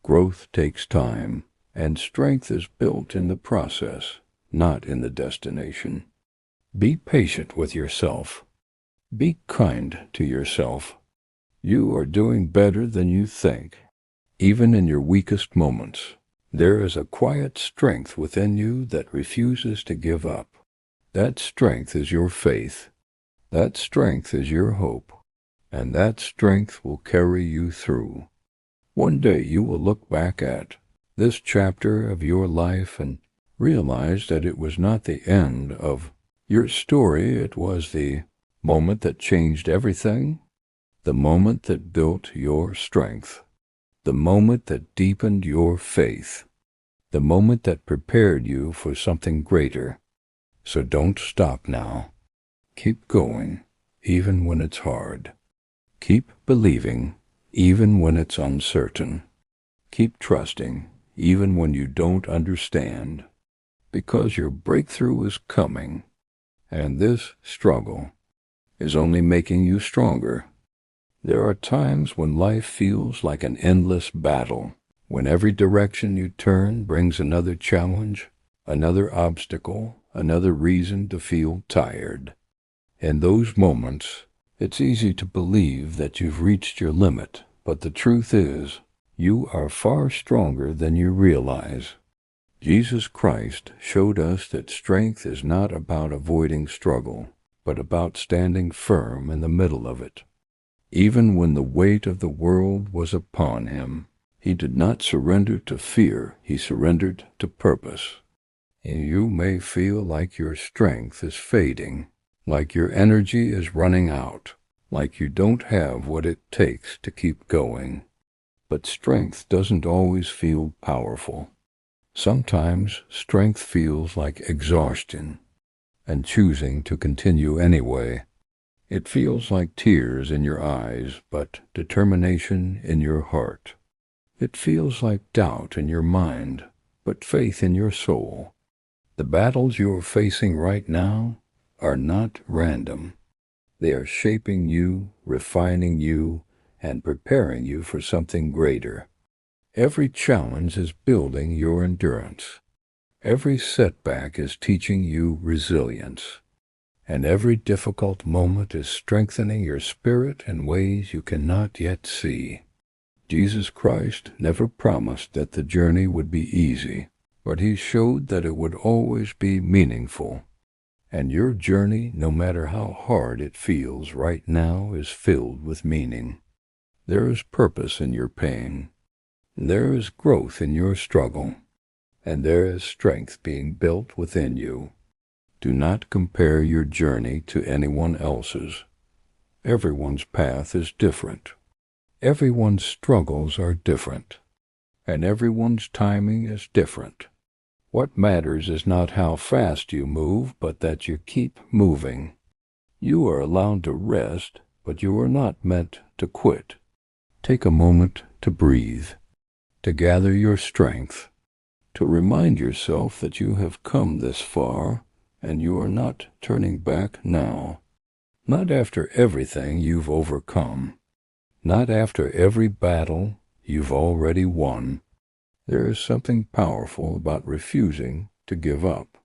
Growth takes time, and strength is built in the process, not in the destination. Be patient with yourself. Be kind to yourself. You are doing better than you think. Even in your weakest moments, there is a quiet strength within you that refuses to give up. That strength is your faith. That strength is your hope. And that strength will carry you through. One day you will look back at this chapter of your life and realize that it was not the end of your story. It was the moment that changed everything, the moment that built your strength, the moment that deepened your faith, the moment that prepared you for something greater. So don't stop now. Keep going, even when it's hard. Keep believing, even when it's uncertain. Keep trusting, even when you don't understand, because your breakthrough is coming, and this struggle is only making you stronger. There are times when life feels like an endless battle, when every direction you turn brings another challenge, another obstacle, another reason to feel tired. In those moments, it's easy to believe that you've reached your limit, but the truth is, you are far stronger than you realize. Jesus Christ showed us that strength is not about avoiding struggle, but about standing firm in the middle of it. Even when the weight of the world was upon him, he did not surrender to fear, he surrendered to purpose. You may feel like your strength is fading, like your energy is running out, like you don't have what it takes to keep going. But strength doesn't always feel powerful. Sometimes strength feels like exhaustion and choosing to continue anyway. It feels like tears in your eyes, but determination in your heart. It feels like doubt in your mind, but faith in your soul. The battles you're facing right now are not random. They are shaping you, refining you, and preparing you for something greater. Every challenge is building your endurance. Every setback is teaching you resilience. And every difficult moment is strengthening your spirit in ways you cannot yet see. Jesus Christ never promised that the journey would be easy, but he showed that it would always be meaningful. And your journey, no matter how hard it feels right now, is filled with meaning. There is purpose in your pain. There is growth in your struggle. And there is strength being built within you. Do not compare your journey to anyone else's. Everyone's path is different. Everyone's struggles are different. And everyone's timing is different. What matters is not how fast you move, but that you keep moving. You are allowed to rest, but you are not meant to quit. Take a moment to breathe, to gather your strength, to remind yourself that you have come this far, and you are not turning back now. Not after everything you've overcome. Not after every battle you've already won. There is something powerful about refusing to give up,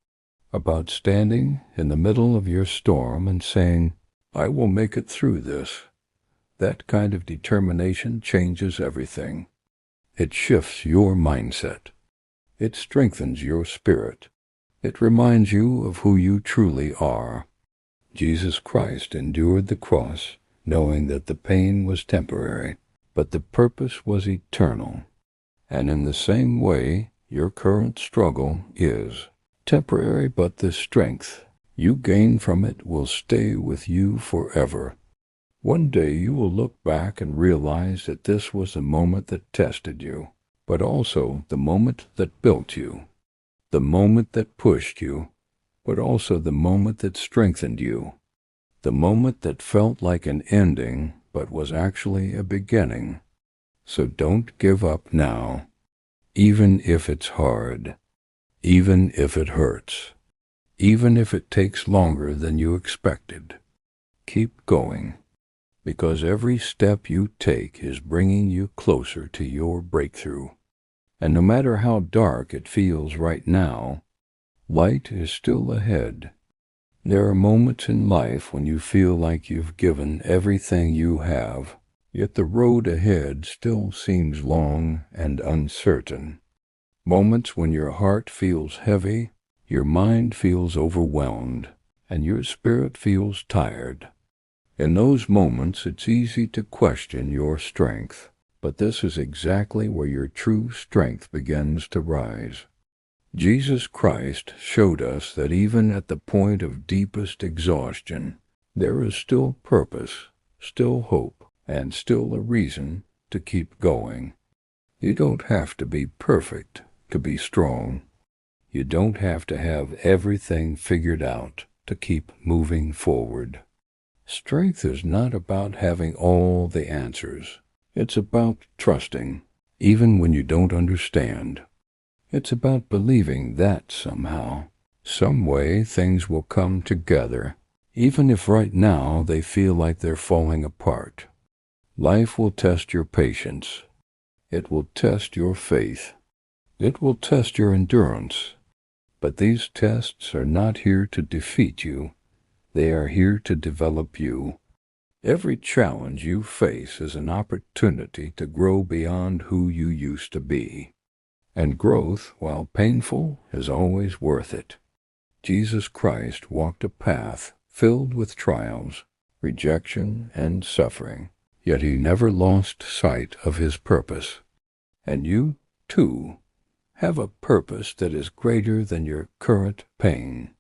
about standing in the middle of your storm and saying, I will make it through this. That kind of determination changes everything. It shifts your mindset. It strengthens your spirit. It reminds you of who you truly are. Jesus Christ endured the cross, knowing that the pain was temporary, but the purpose was eternal. And in the same way, your current struggle is temporary, but the strength you gain from it will stay with you forever. One day you will look back and realize that this was the moment that tested you, but also the moment that built you. the moment that pushed you, but also the moment that strengthened you, the moment that felt like an ending but was actually a beginning. So don't give up now, even if it's hard, even if it hurts, even if it takes longer than you expected. Keep going, because every step you take is bringing you closer to your breakthrough. And no matter how dark it feels right now, light is still ahead. There are moments in life when you feel like you've given everything you have, yet the road ahead still seems long and uncertain. Moments when your heart feels heavy, your mind feels overwhelmed, and your spirit feels tired. In those moments, it's easy to question your strength, but this is exactly where your true strength begins to rise. Jesus Christ showed us that even at the point of deepest exhaustion, there is still purpose, still hope, and still a reason to keep going. You don't have to be perfect to be strong. You don't have to have everything figured out to keep moving forward. Strength is not about having all the answers. It's about trusting, even when you don't understand. It's about believing that somehow, some way, things will come together, even if right now they feel like they're falling apart. Life will test your patience. It will test your faith. It will test your endurance. But these tests are not here to defeat you. They are here to develop you. Every challenge you face is an opportunity to grow beyond who you used to be. And growth, while painful, is always worth it. Jesus Christ walked a path filled with trials, rejection, and suffering, yet he never lost sight of his purpose. And you, too, have a purpose that is greater than your current pain.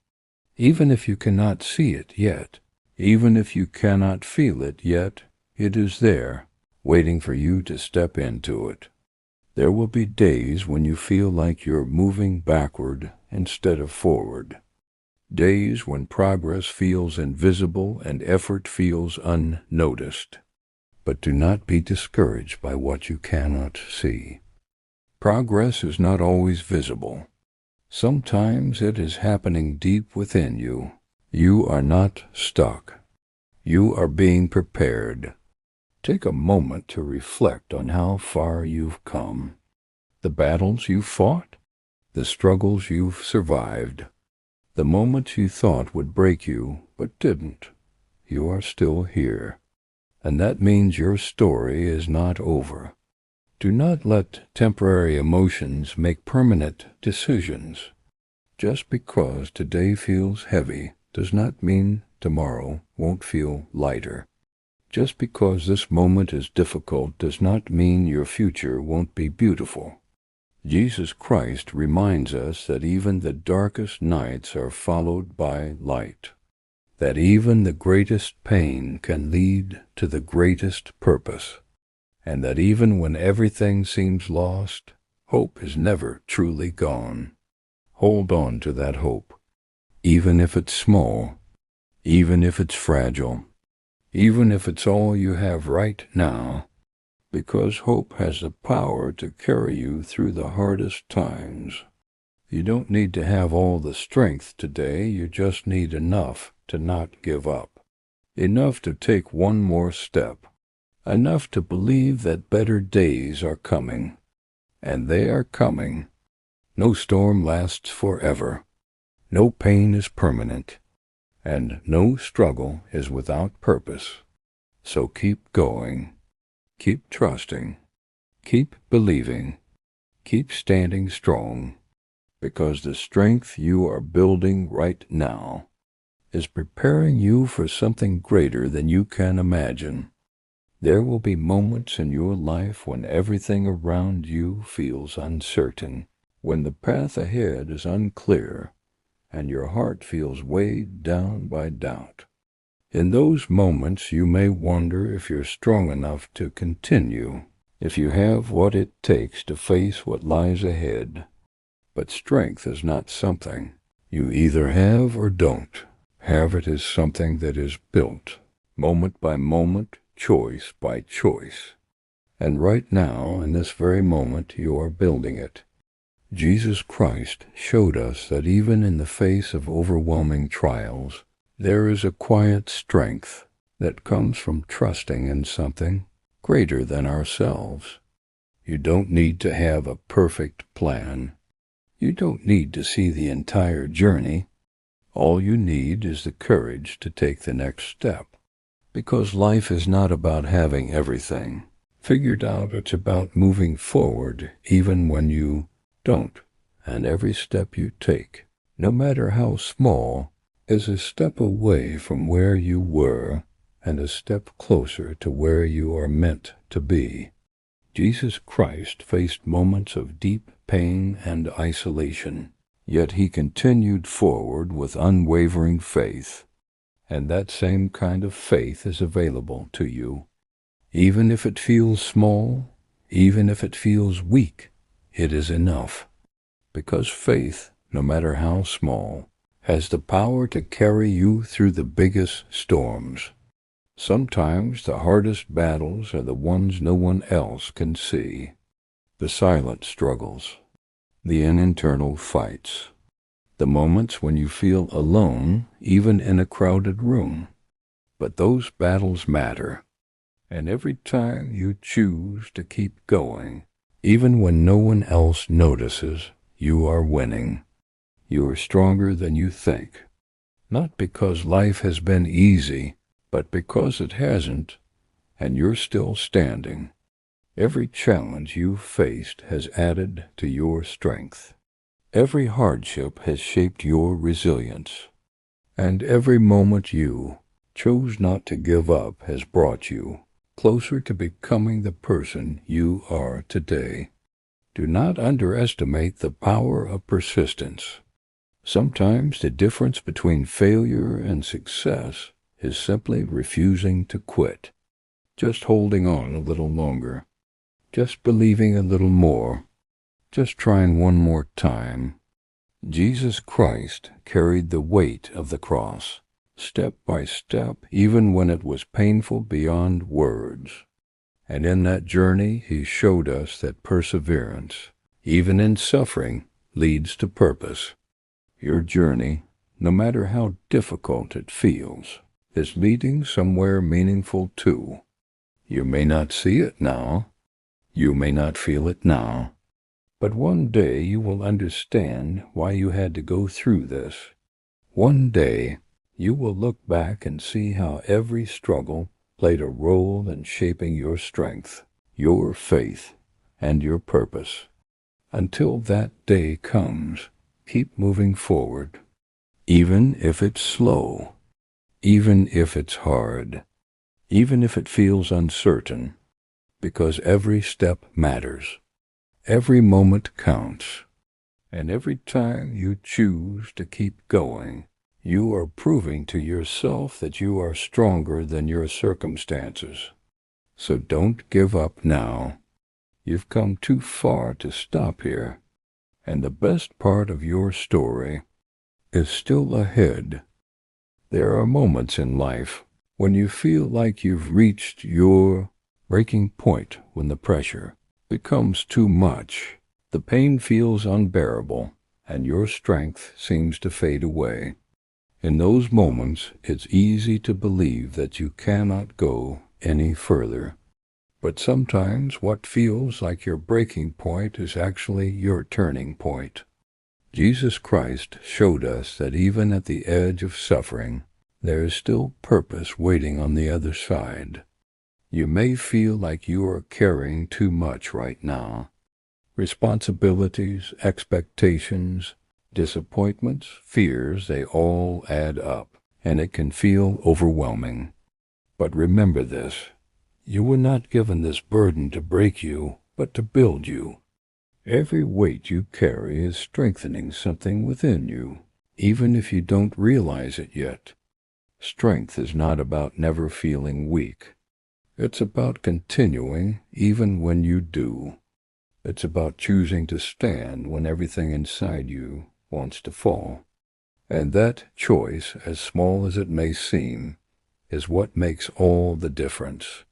Even if you cannot see it yet, even if you cannot feel it yet, it is there, waiting for you to step into it. There will be days when you feel like you're moving backward instead of forward. Days when progress feels invisible and effort feels unnoticed. But do not be discouraged by what you cannot see. Progress is not always visible. Sometimes it is happening deep within you. You are not stuck. You are being prepared. Take a moment to reflect on how far you've come. The battles you fought, the struggles you've survived, the moments you thought would break you but didn't. You are still here. And that means your story is not over. Do not let temporary emotions make permanent decisions. Just because today feels heavy does not mean tomorrow won't feel lighter. Just because this moment is difficult does not mean your future won't be beautiful. Jesus Christ reminds us that even the darkest nights are followed by light, that even the greatest pain can lead to the greatest purpose, and that even when everything seems lost, hope is never truly gone. Hold on to that hope, even if it's small, even if it's fragile, even if it's all you have right now, because hope has the power to carry you through the hardest times. You don't need to have all the strength today, you just need enough to not give up, enough to take one more step, enough to believe that better days are coming, and they are coming. No storm lasts forever, no pain is permanent, and no struggle is without purpose. So keep going, keep trusting, keep believing, keep standing strong, because the strength you are building right now is preparing you for something greater than you can imagine. There will be moments in your life when everything around you feels uncertain, when the path ahead is unclear, and your heart feels weighed down by doubt. In those moments you may wonder if you're strong enough to continue, if you have what it takes to face what lies ahead. But strength is not something you either have or don't. Have it is something that is built, moment by moment, choice by choice. And right now, in this very moment, you are building it. Jesus Christ showed us that even in the face of overwhelming trials, there is a quiet strength that comes from trusting in something greater than ourselves. You don't need to have a perfect plan. You don't need to see the entire journey. All you need is the courage to take the next step. Because life is not about having everything figured out. It's about moving forward even when you don't. And every step you take, no matter how small, is a step away from where you were and a step closer to where you are meant to be. Jesus Christ faced moments of deep pain and isolation, yet he continued forward with unwavering faith. And that same kind of faith is available to you. Even if it feels small, even if it feels weak, it is enough. Because faith, no matter how small, has the power to carry you through the biggest storms. Sometimes the hardest battles are the ones no one else can see. The silent struggles, the internal fights, the moments when you feel alone, even in a crowded room. But those battles matter. And every time you choose to keep going, even when no one else notices, you are winning. You are stronger than you think. Not because life has been easy, but because it hasn't, and you're still standing. Every challenge you've faced has added to your strength. Every hardship has shaped your resilience. And every moment you chose not to give up has brought you closer to becoming the person you are today. Do not underestimate the power of persistence. Sometimes the difference between failure and success is simply refusing to quit, just holding on a little longer, just believing a little more, just trying one more time. Jesus Christ carried the weight of the cross, step by step, even when it was painful beyond words. And in that journey, he showed us that perseverance, even in suffering, leads to purpose. Your journey, no matter how difficult it feels, is leading somewhere meaningful too. You may not see it now. You may not feel it now. But one day you will understand why you had to go through this. One day you will look back and see how every struggle played a role in shaping your strength, your faith, and your purpose. Until that day comes, keep moving forward, even if it's slow, even if it's hard, even if it feels uncertain, because every step matters. Every moment counts, and every time you choose to keep going, you are proving to yourself that you are stronger than your circumstances. So don't give up now. You've come too far to stop here, and the best part of your story is still ahead. There are moments in life when you feel like you've reached your breaking point, when the pressure becomes too much, the pain feels unbearable, and your strength seems to fade away. In those moments, it's easy to believe that you cannot go any further. But sometimes what feels like your breaking point is actually your turning point. Jesus Christ showed us that even at the edge of suffering, there is still purpose waiting on the other side. You may feel like you are carrying too much right now. Responsibilities, expectations, disappointments, fears, they all add up, and it can feel overwhelming. But remember this, you were not given this burden to break you, but to build you. Every weight you carry is strengthening something within you, even if you don't realize it yet. Strength is not about never feeling weak. It's about continuing even when you do. It's about choosing to stand when everything inside you wants to fall. And that choice, as small as it may seem, is what makes all the difference.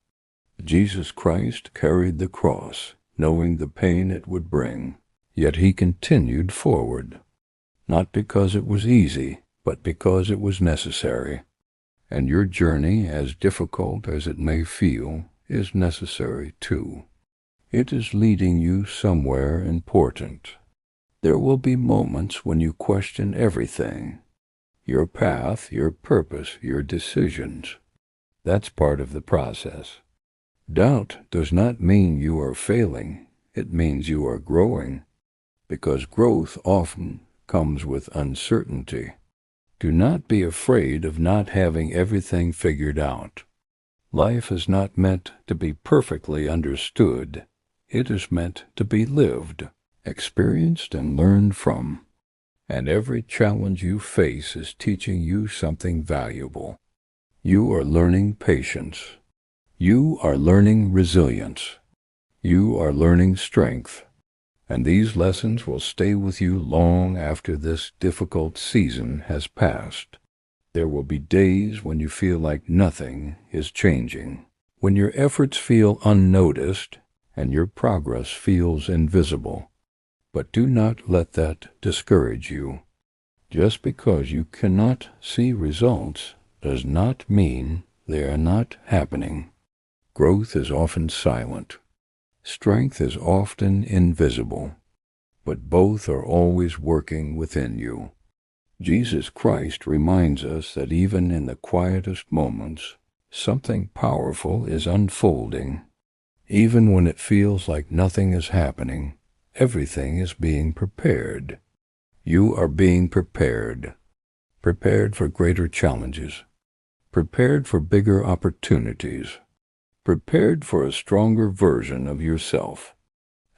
Jesus Christ carried the cross, knowing the pain it would bring, yet he continued forward, not because it was easy, but because it was necessary. And your journey, as difficult as it may feel, is necessary too. It is leading you somewhere important. There will be moments when you question everything, your path, your purpose, your decisions. That's part of the process. Doubt does not mean you are failing. It means you are growing, because growth often comes with uncertainty. Do not be afraid of not having everything figured out. Life is not meant to be perfectly understood. It is meant to be lived, experienced, and learned from. And every challenge you face is teaching you something valuable. You are learning patience. You are learning resilience. You are learning strength. And these lessons will stay with you long after this difficult season has passed. There will be days when you feel like nothing is changing, when your efforts feel unnoticed and your progress feels invisible. But do not let that discourage you. Just because you cannot see results does not mean they are not happening. Growth is often silent. Strength is often invisible, but both are always working within you. Jesus Christ reminds us that even in the quietest moments, something powerful is unfolding. Even when it feels like nothing is happening, everything is being prepared. You are being prepared. Prepared for greater challenges. Prepared for bigger opportunities. Prepared for a stronger version of yourself.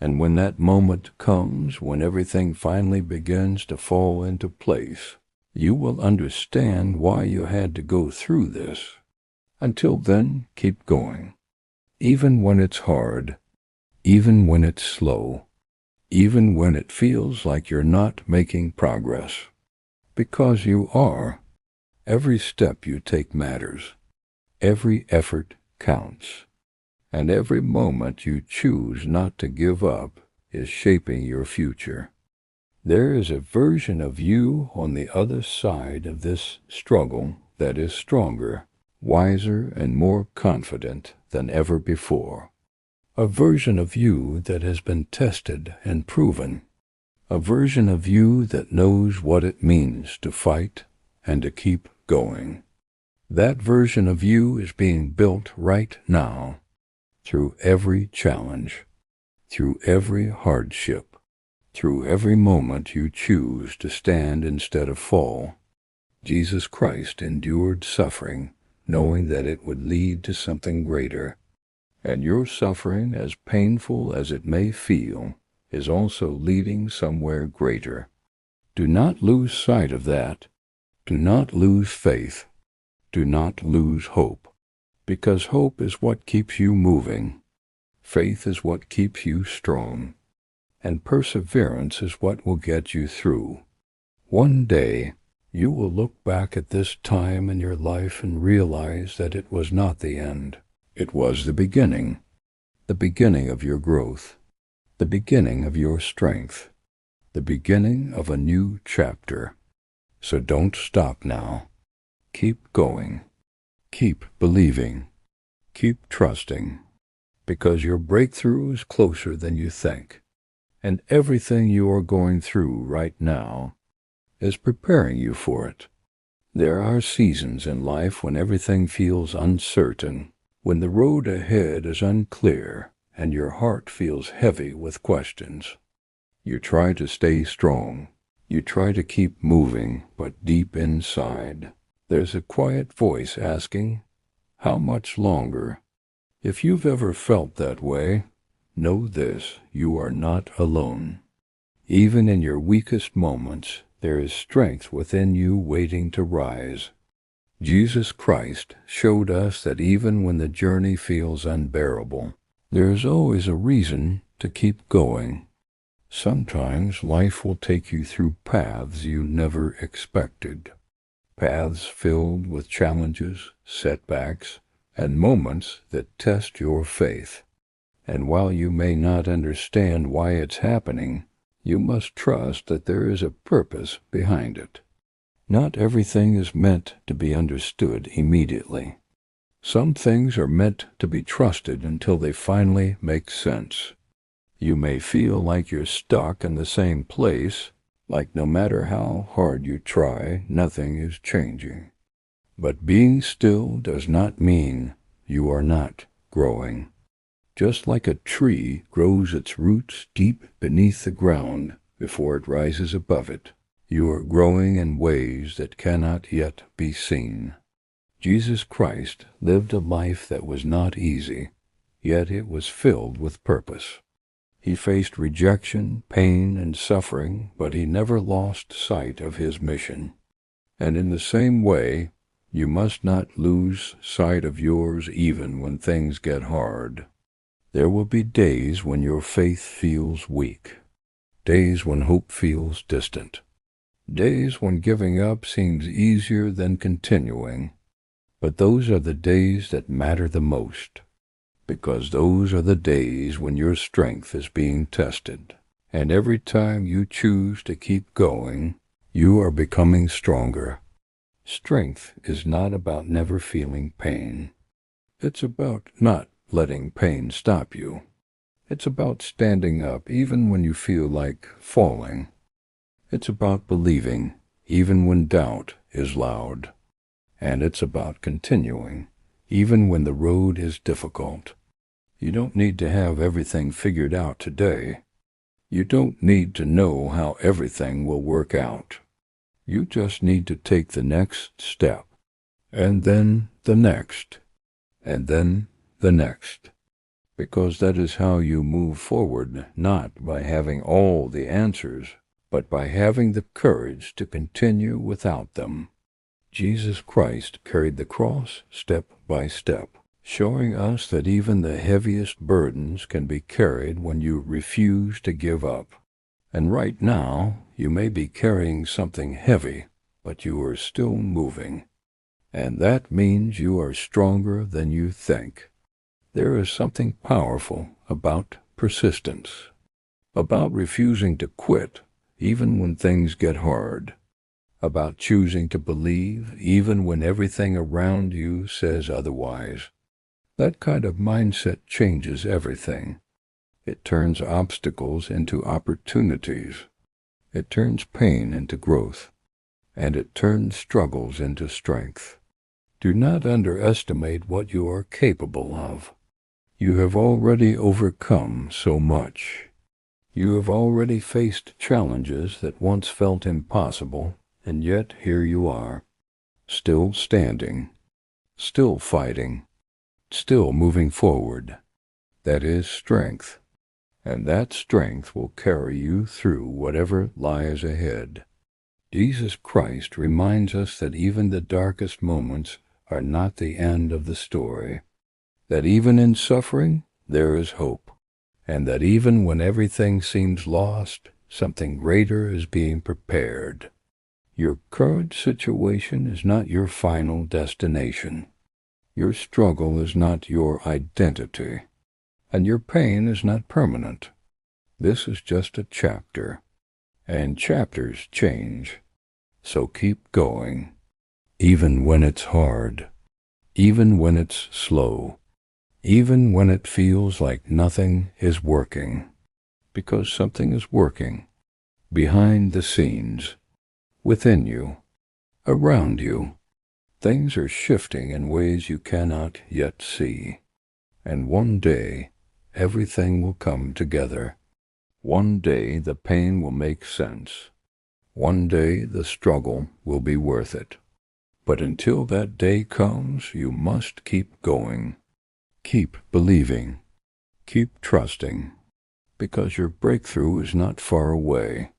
And when that moment comes, when everything finally begins to fall into place, you will understand why you had to go through this. Until then, keep going. Even when it's hard, even when it's slow, even when it feels like you're not making progress. Because you are. Every step you take matters. Every effort counts. And every moment you choose not to give up is shaping your future. There is a version of you on the other side of this struggle that is stronger, wiser, and more confident than ever before. A version of you that has been tested and proven. A version of you that knows what it means to fight and to keep going. That version of you is being built right now, through every challenge, through every hardship, through every moment you choose to stand instead of fall. Jesus Christ endured suffering, knowing that it would lead to something greater. And your suffering, as painful as it may feel, is also leading somewhere greater. Do not lose sight of that. Do not lose faith. Do not lose hope, because hope is what keeps you moving. Faith is what keeps you strong, and perseverance is what will get you through. One day, you will look back at this time in your life and realize that it was not the end. It was the beginning of your growth, the beginning of your strength, the beginning of a new chapter. So don't stop now. Keep going. Keep believing. Keep trusting, because your breakthrough is closer than you think, and everything you are going through right now is preparing you for it. There are seasons in life when everything feels uncertain, when the road ahead is unclear, and your heart feels heavy with questions. You try to stay strong. You try to keep moving, but deep inside, there's a quiet voice asking, "How much longer?" If you've ever felt that way, know this: you are not alone. Even in your weakest moments, there is strength within you waiting to rise. Jesus Christ showed us that even when the journey feels unbearable, There's always a reason to keep going. Sometimes life will take you through paths you never expected. Paths filled with challenges, setbacks, and moments that test your faith. And while you may not understand why it's happening, you must trust that there is a purpose behind it. Not everything is meant to be understood immediately. Some things are meant to be trusted until they finally make sense. You may feel like you're stuck in the same place, like no matter how hard you try, nothing is changing. But being still does not mean you are not growing. Just like a tree grows its roots deep beneath the ground before it rises above it, you are growing in ways that cannot yet be seen. Jesus Christ lived a life that was not easy, yet it was filled with purpose. He faced rejection, pain, and suffering, but he never lost sight of his mission. And in the same way, you must not lose sight of yours even when things get hard. There will be days when your faith feels weak, days when hope feels distant, days when giving up seems easier than continuing. But those are the days that matter the most, because those are the days when your strength is being tested. And every time you choose to keep going, you are becoming stronger. Strength is not about never feeling pain. It's about not letting pain stop you. It's about standing up even when you feel like falling. It's about believing even when doubt is loud. And it's about continuing even when the road is difficult. You don't need to have everything figured out today. You don't need to know how everything will work out. You just need to take the next step, and then the next, and then the next. Because that is how you move forward, not by having all the answers, but by having the courage to continue without them. Jesus Christ carried the cross step by step, showing us that even the heaviest burdens can be carried when you refuse to give up. And right now, you may be carrying something heavy, but you are still moving. And that means you are stronger than you think. There is something powerful about persistence, about refusing to quit even when things get hard, about choosing to believe even when everything around you says otherwise. That kind of mindset changes everything. It turns obstacles into opportunities. It turns pain into growth. And it turns struggles into strength. Do not underestimate what you are capable of. You have already overcome so much. You have already faced challenges that once felt impossible, and yet here you are, still standing, still fighting, still moving forward. That is strength, and that strength will carry you through whatever lies ahead. Jesus Christ reminds us that even the darkest moments are not the end of the story, that even in suffering there is hope, and that even when everything seems lost, something greater is being prepared. Your current situation is not your final destination. Your struggle is not your identity, and your pain is not permanent. This is just a chapter, and chapters change. So keep going, even when it's hard, even when it's slow, even when it feels like nothing is working, because something is working behind the scenes, within you, around you. Things are shifting in ways you cannot yet see, and one day everything will come together. One day the pain will make sense. One day the struggle will be worth it. But until that day comes, you must keep going. Keep believing. Keep trusting, because your breakthrough is not far away,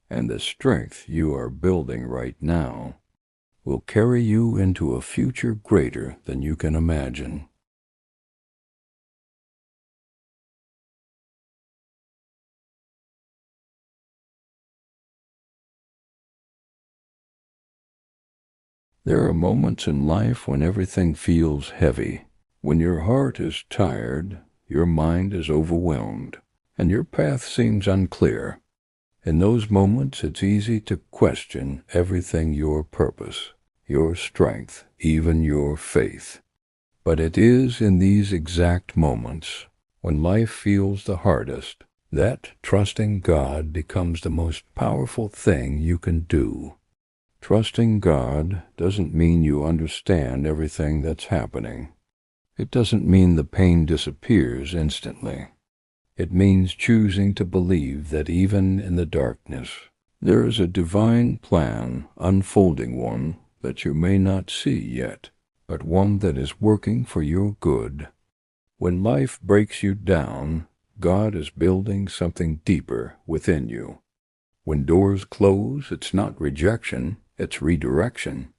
and the strength you are building right now will carry you into a future greater than you can imagine. There are moments in life when everything feels heavy, when your heart is tired, your mind is overwhelmed, and your path seems unclear. In those moments, it's easy to question everything: your purpose, your strength, even your faith. But it is in these exact moments, when life feels the hardest, that trusting God becomes the most powerful thing you can do. Trusting God doesn't mean you understand everything that's happening. It doesn't mean the pain disappears instantly. It means choosing to believe that even in the darkness, there is a divine plan unfolding, one that you may not see yet, but one that is working for your good. When life breaks you down, God is building something deeper within you. When doors close, it's not rejection, it's redirection.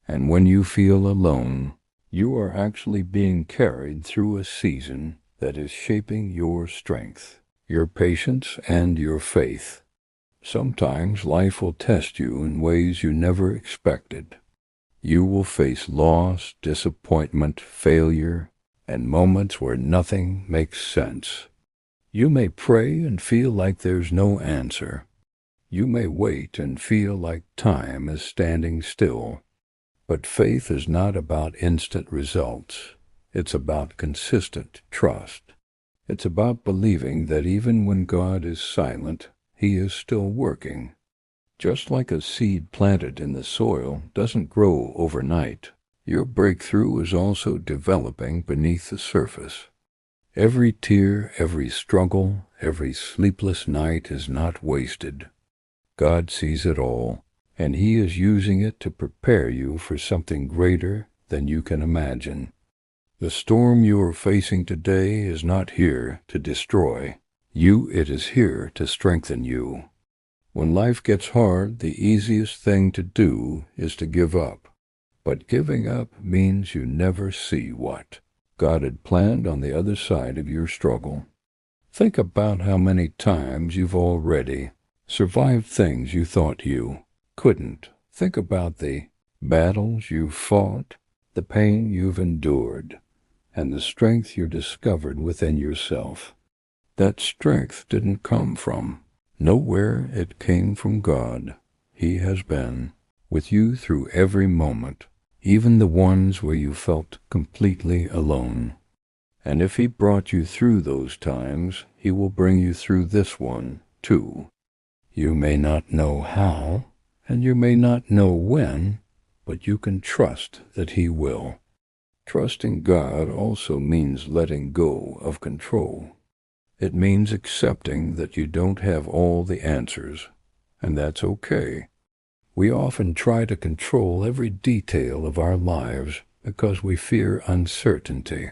And when you feel alone, you are actually being carried through a season that is shaping your strength, your patience, and your faith. Sometimes life will test you in ways you never expected. You will face loss, disappointment, failure, and moments where nothing makes sense. You may pray and feel like there's no answer. You may wait and feel like time is standing still. But faith is not about instant results. It's about consistent trust. It's about believing that even when God is silent, He is still working. Just like a seed planted in the soil doesn't grow overnight, your breakthrough is also developing beneath the surface. Every tear, every struggle, every sleepless night is not wasted. God sees it all, and He is using it to prepare you for something greater than you can imagine. The storm you are facing today is not here to destroy you, it is here to strengthen you. When life gets hard, the easiest thing to do is to give up. But giving up means you never see what God had planned on the other side of your struggle. Think about how many times you've already survived things you thought you couldn't. Think about the battles you've fought, the pain you've endured, and the strength you discovered within yourself. That strength didn't come from nowhere, it came from God. He has been with you through every moment, even the ones where you felt completely alone. And if He brought you through those times, He will bring you through this one, too. You may not know how, and you may not know when, but you can trust that He will. Trusting God also means letting go of control. It means accepting that you don't have all the answers, and that's okay. We often try to control every detail of our lives because we fear uncertainty.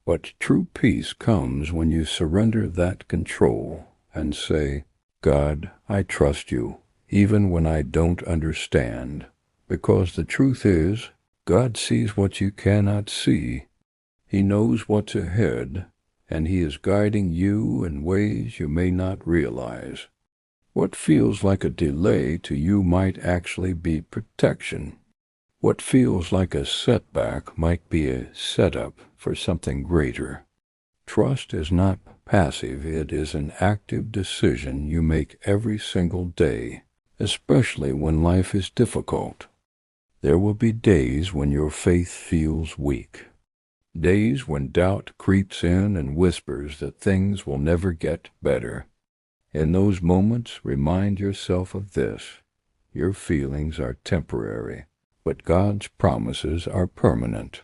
But true peace comes when you surrender that control and say, God, I trust you, even when I don't understand. Because the truth is, God sees what you cannot see. He knows what's ahead, and He is guiding you in ways you may not realize. What feels like a delay to you might actually be protection. What feels like a setback might be a setup for something greater. Trust is not passive, it is an active decision you make every single day, especially when life is difficult. There will be days when your faith feels weak. Days when doubt creeps in and whispers that things will never get better. In those moments, remind yourself of this: your feelings are temporary, but God's promises are permanent.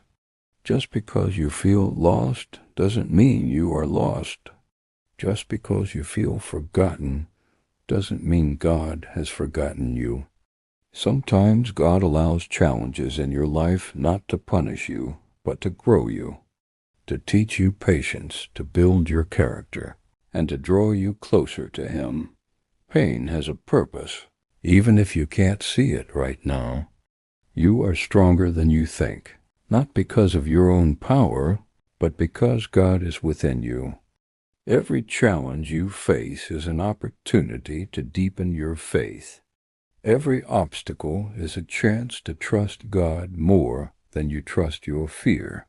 Just because you feel lost doesn't mean you are lost. Just because you feel forgotten doesn't mean God has forgotten you. Sometimes God allows challenges in your life not to punish you, but to grow you, to teach you patience, to build your character, and to draw you closer to Him. Pain has a purpose, even if you can't see it right now. You are stronger than you think, not because of your own power, but because God is within you. Every challenge you face is an opportunity to deepen your faith. Every obstacle is a chance to trust God more than you trust your fear.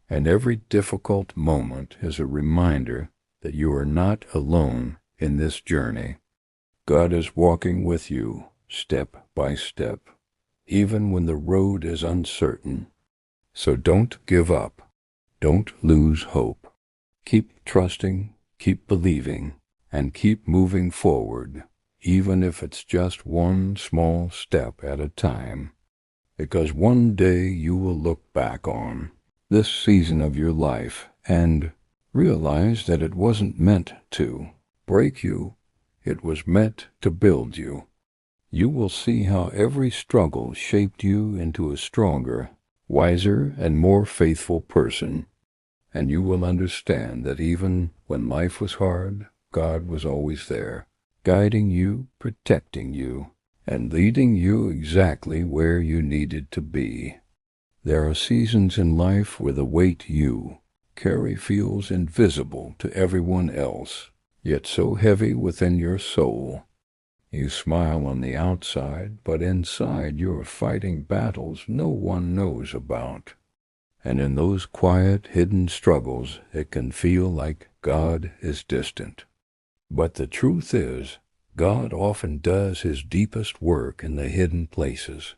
And every difficult moment is a reminder that you are not alone in this journey. God is walking with you, step by step, even when the road is uncertain. So don't give up. Don't lose hope. Keep trusting, keep believing, and keep moving forward, even if it's just one small step at a time. Because one day you will look back on this season of your life and realize that it wasn't meant to break you. It was meant to build you. You will see how every struggle shaped you into a stronger, wiser, and more faithful person. And you will understand that even when life was hard, God was always there, guiding you, protecting you, and leading you exactly where you needed to be. There are seasons in life where the weight you carry feels invisible to everyone else, yet so heavy within your soul. You smile on the outside, but inside you are fighting battles no one knows about. And in those quiet, hidden struggles, it can feel like God is distant. But the truth is, God often does his deepest work in the hidden places.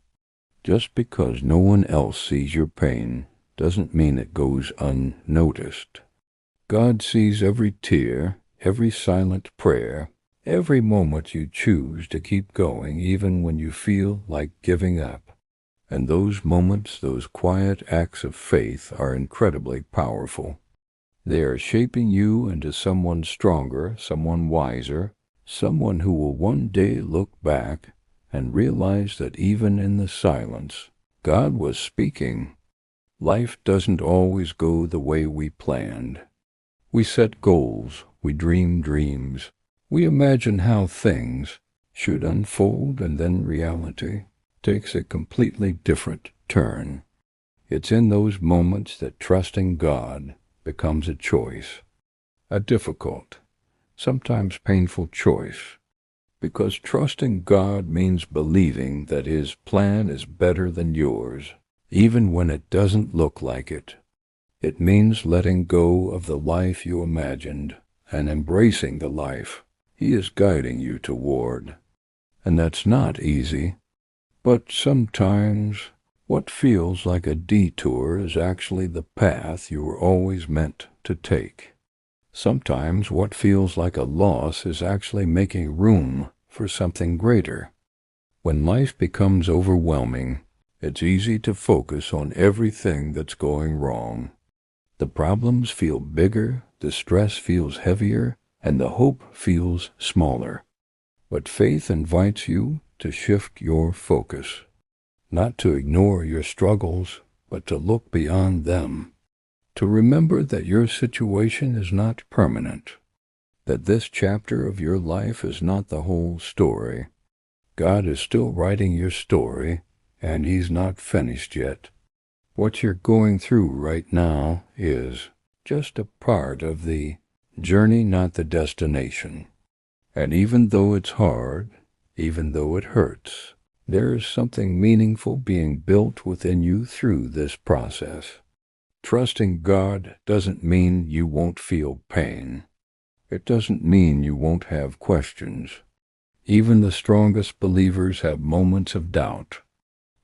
Just because no one else sees your pain doesn't mean it goes unnoticed. God sees every tear, every silent prayer, every moment you choose to keep going even when you feel like giving up. And those moments, those quiet acts of faith are incredibly powerful. They are shaping you into someone stronger, someone wiser, someone who will one day look back and realize that even in the silence, God was speaking. Life doesn't always go the way we planned. We set goals, we dream dreams, we imagine how things should unfold, and then reality takes a completely different turn. It's in those moments that trusting God becomes a choice, a difficult, sometimes painful choice. Because trusting God means believing that his plan is better than yours, even when it doesn't look like it. It means letting go of the life you imagined and embracing the life he is guiding you toward. And that's not easy, but sometimes what feels like a detour is actually the path you were always meant to take. Sometimes what feels like a loss is actually making room for something greater. When life becomes overwhelming, it's easy to focus on everything that's going wrong. The problems feel bigger, the stress feels heavier, and the hope feels smaller. But faith invites you to shift your focus, not to ignore your struggles, but to look beyond them. To remember that your situation is not permanent, that this chapter of your life is not the whole story. God is still writing your story, and he's not finished yet. What you're going through right now is just a part of the journey, not the destination. And even though it's hard, even though it hurts, there is something meaningful being built within you through this process. Trusting God doesn't mean you won't feel pain. It doesn't mean you won't have questions. Even the strongest believers have moments of doubt.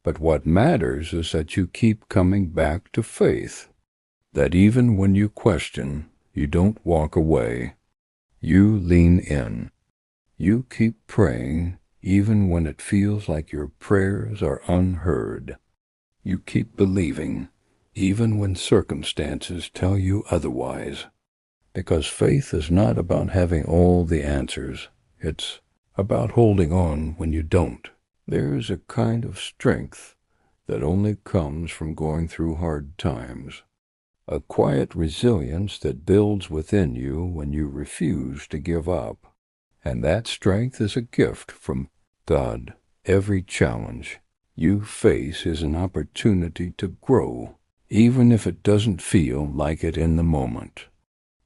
But what matters is that you keep coming back to faith. That even when you question, you don't walk away. You lean in. You keep praying even when it feels like your prayers are unheard. You keep believing even when circumstances tell you otherwise. Because faith is not about having all the answers. It's about holding on when you don't. There is a kind of strength that only comes from going through hard times. A quiet resilience that builds within you when you refuse to give up. And that strength is a gift from God. Every challenge you face is an opportunity to grow, even if it doesn't feel like it in the moment.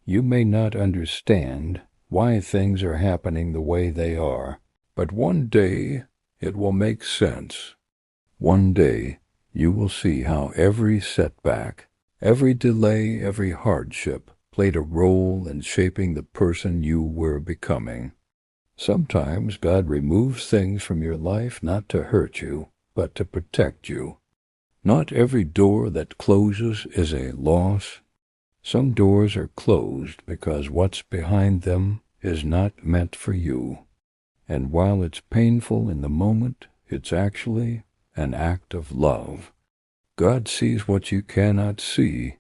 You may not understand why things are happening the way they are, but one day It will make sense. One day, you will see how every setback, every delay, every hardship played a role in shaping the person you were becoming. Sometimes God removes things from your life not to hurt you, but to protect you. Not every door that closes is a loss. Some doors are closed because what's behind them is not meant for you. And while it's painful in the moment, it's actually an act of love. God sees what you cannot see.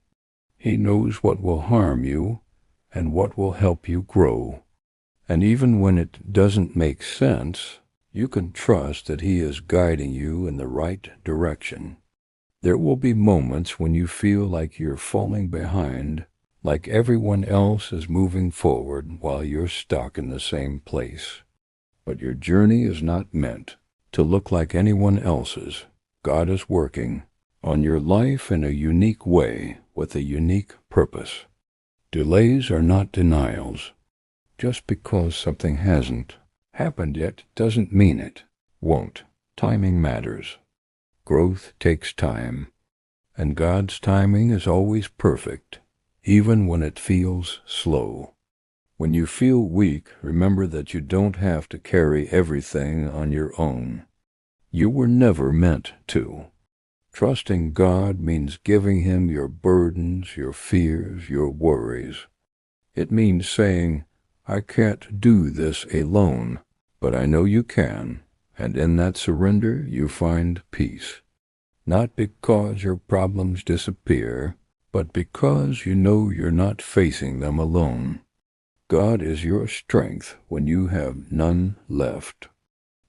He knows what will harm you and what will help you grow. And even when it doesn't make sense, you can trust that He is guiding you in the right direction. There will be moments when you feel like you're falling behind, like everyone else is moving forward while you're stuck in the same place. But your journey is not meant to look like anyone else's. God is working on your life in a unique way with a unique purpose. Delays are not denials. Just because something hasn't happened yet doesn't mean it won't. Timing matters. Growth takes time, and God's timing is always perfect, even when it feels slow. When you feel weak, remember that you don't have to carry everything on your own. You were never meant to. Trusting God means giving Him your burdens, your fears, your worries. It means saying, I can't do this alone, but I know you can, and in that surrender you find peace. Not because your problems disappear, but because you know you're not facing them alone. God is your strength when you have none left.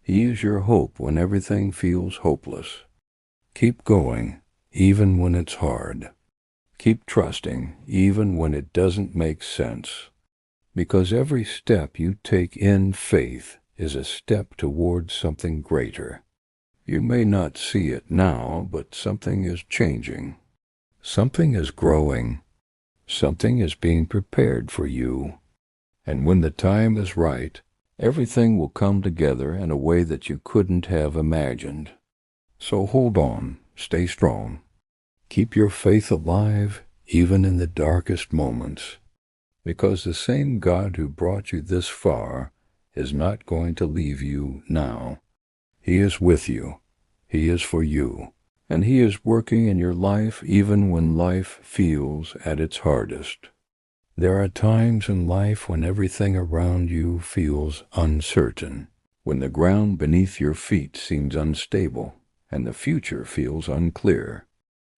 He is your hope when everything feels hopeless. Keep going, even when it's hard. Keep trusting, even when it doesn't make sense. Because every step you take in faith is a step towards something greater. You may not see it now, but something is changing. Something is growing. Something is being prepared for you. And when the time is right, everything will come together in a way that you couldn't have imagined. So hold on, stay strong. Keep your faith alive, even in the darkest moments. Because the same God who brought you this far is not going to leave you now. He is with you. He is for you. And He is working in your life even when life feels at its hardest. There are times in life when everything around you feels uncertain, when the ground beneath your feet seems unstable, and the future feels unclear.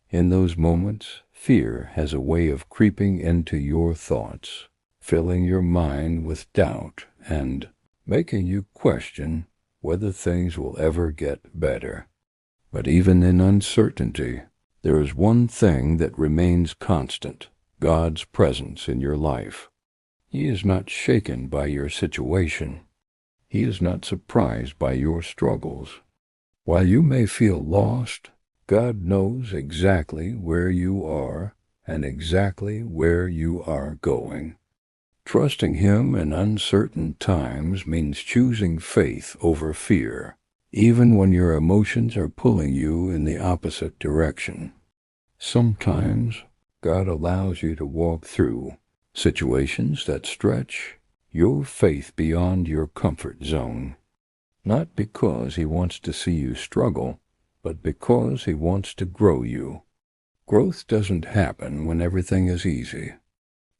In those moments, fear has a way of creeping into your thoughts, filling your mind with doubt and making you question whether things will ever get better. But even in uncertainty, there is one thing that remains constant: God's presence in your life. He is not shaken by your situation. He is not surprised by your struggles. While you may feel lost, God knows exactly where you are and exactly where you are going. Trusting Him in uncertain times means choosing faith over fear, even when your emotions are pulling you in the opposite direction. Sometimes God allows you to walk through situations that stretch your faith beyond your comfort zone, not because He wants to see you struggle, but because He wants to grow you. Growth doesn't happen when everything is easy.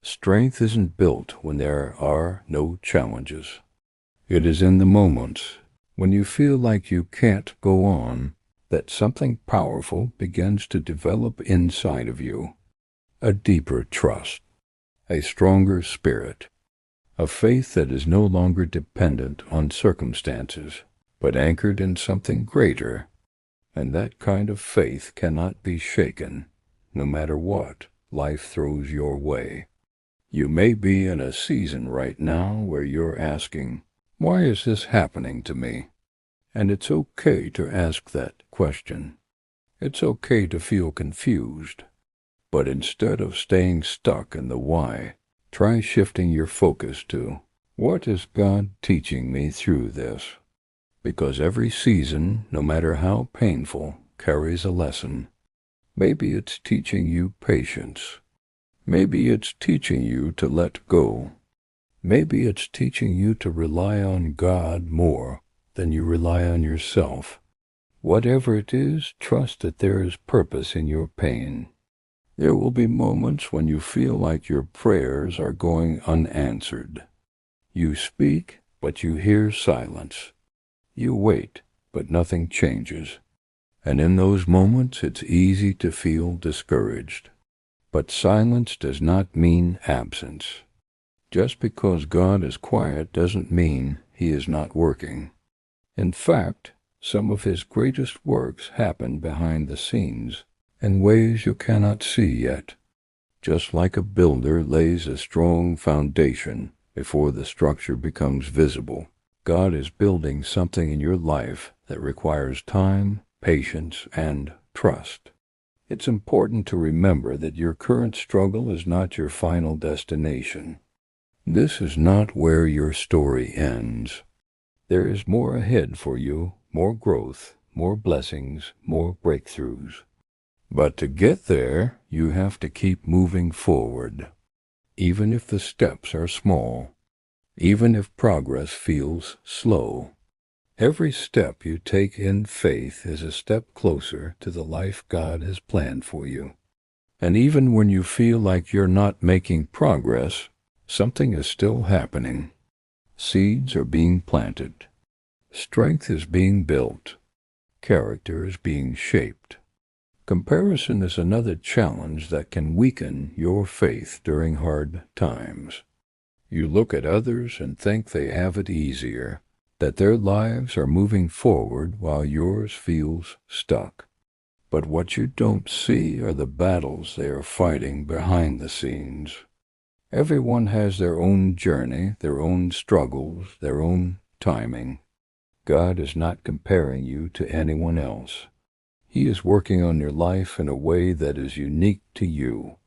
Strength isn't built when there are no challenges. It is in the moments when you feel like you can't go on that something powerful begins to develop inside of you. A deeper trust, a stronger spirit, a faith that is no longer dependent on circumstances, but anchored in something greater. And that kind of faith cannot be shaken, no matter what life throws your way. You may be in a season right now where you're asking, why is this happening to me? And it's okay to ask that question. It's okay to feel confused. But instead of staying stuck in the why, try shifting your focus to, what is God teaching me through this? because every season, no matter how painful, carries a lesson. Maybe it's teaching you patience. Maybe it's teaching you to let go. Maybe it's teaching you to rely on God more than you rely on yourself. Whatever it is, trust that there is purpose in your pain. There will be moments when you feel like your prayers are going unanswered. You speak, but you hear silence. You wait, but nothing changes. And in those moments, it's easy to feel discouraged. But silence does not mean absence. Just because God is quiet doesn't mean He is not working. In fact, some of His greatest works happen behind the scenes in ways you cannot see yet. Just like a builder lays a strong foundation before the structure becomes visible, God is building something in your life that requires time, patience, and trust. It's important to remember that your current struggle is not your final destination. This is not where your story ends. There is more ahead for you, more growth, more blessings, more breakthroughs. But to get there, you have to keep moving forward, even if the steps are small, even if progress feels slow. Every step you take in faith is a step closer to the life God has planned for you. And even when you feel like you're not making progress, something is still happening. Seeds are being planted. Strength is being built. Character is being shaped. Comparison is another challenge that can weaken your faith during hard times. You look at others and think they have it easier, that their lives are moving forward while yours feels stuck. But what you don't see are the battles they are fighting behind the scenes. Everyone has their own journey, their own struggles, their own timing. God is not comparing you to anyone else. He is working on your life in a way that is unique to you.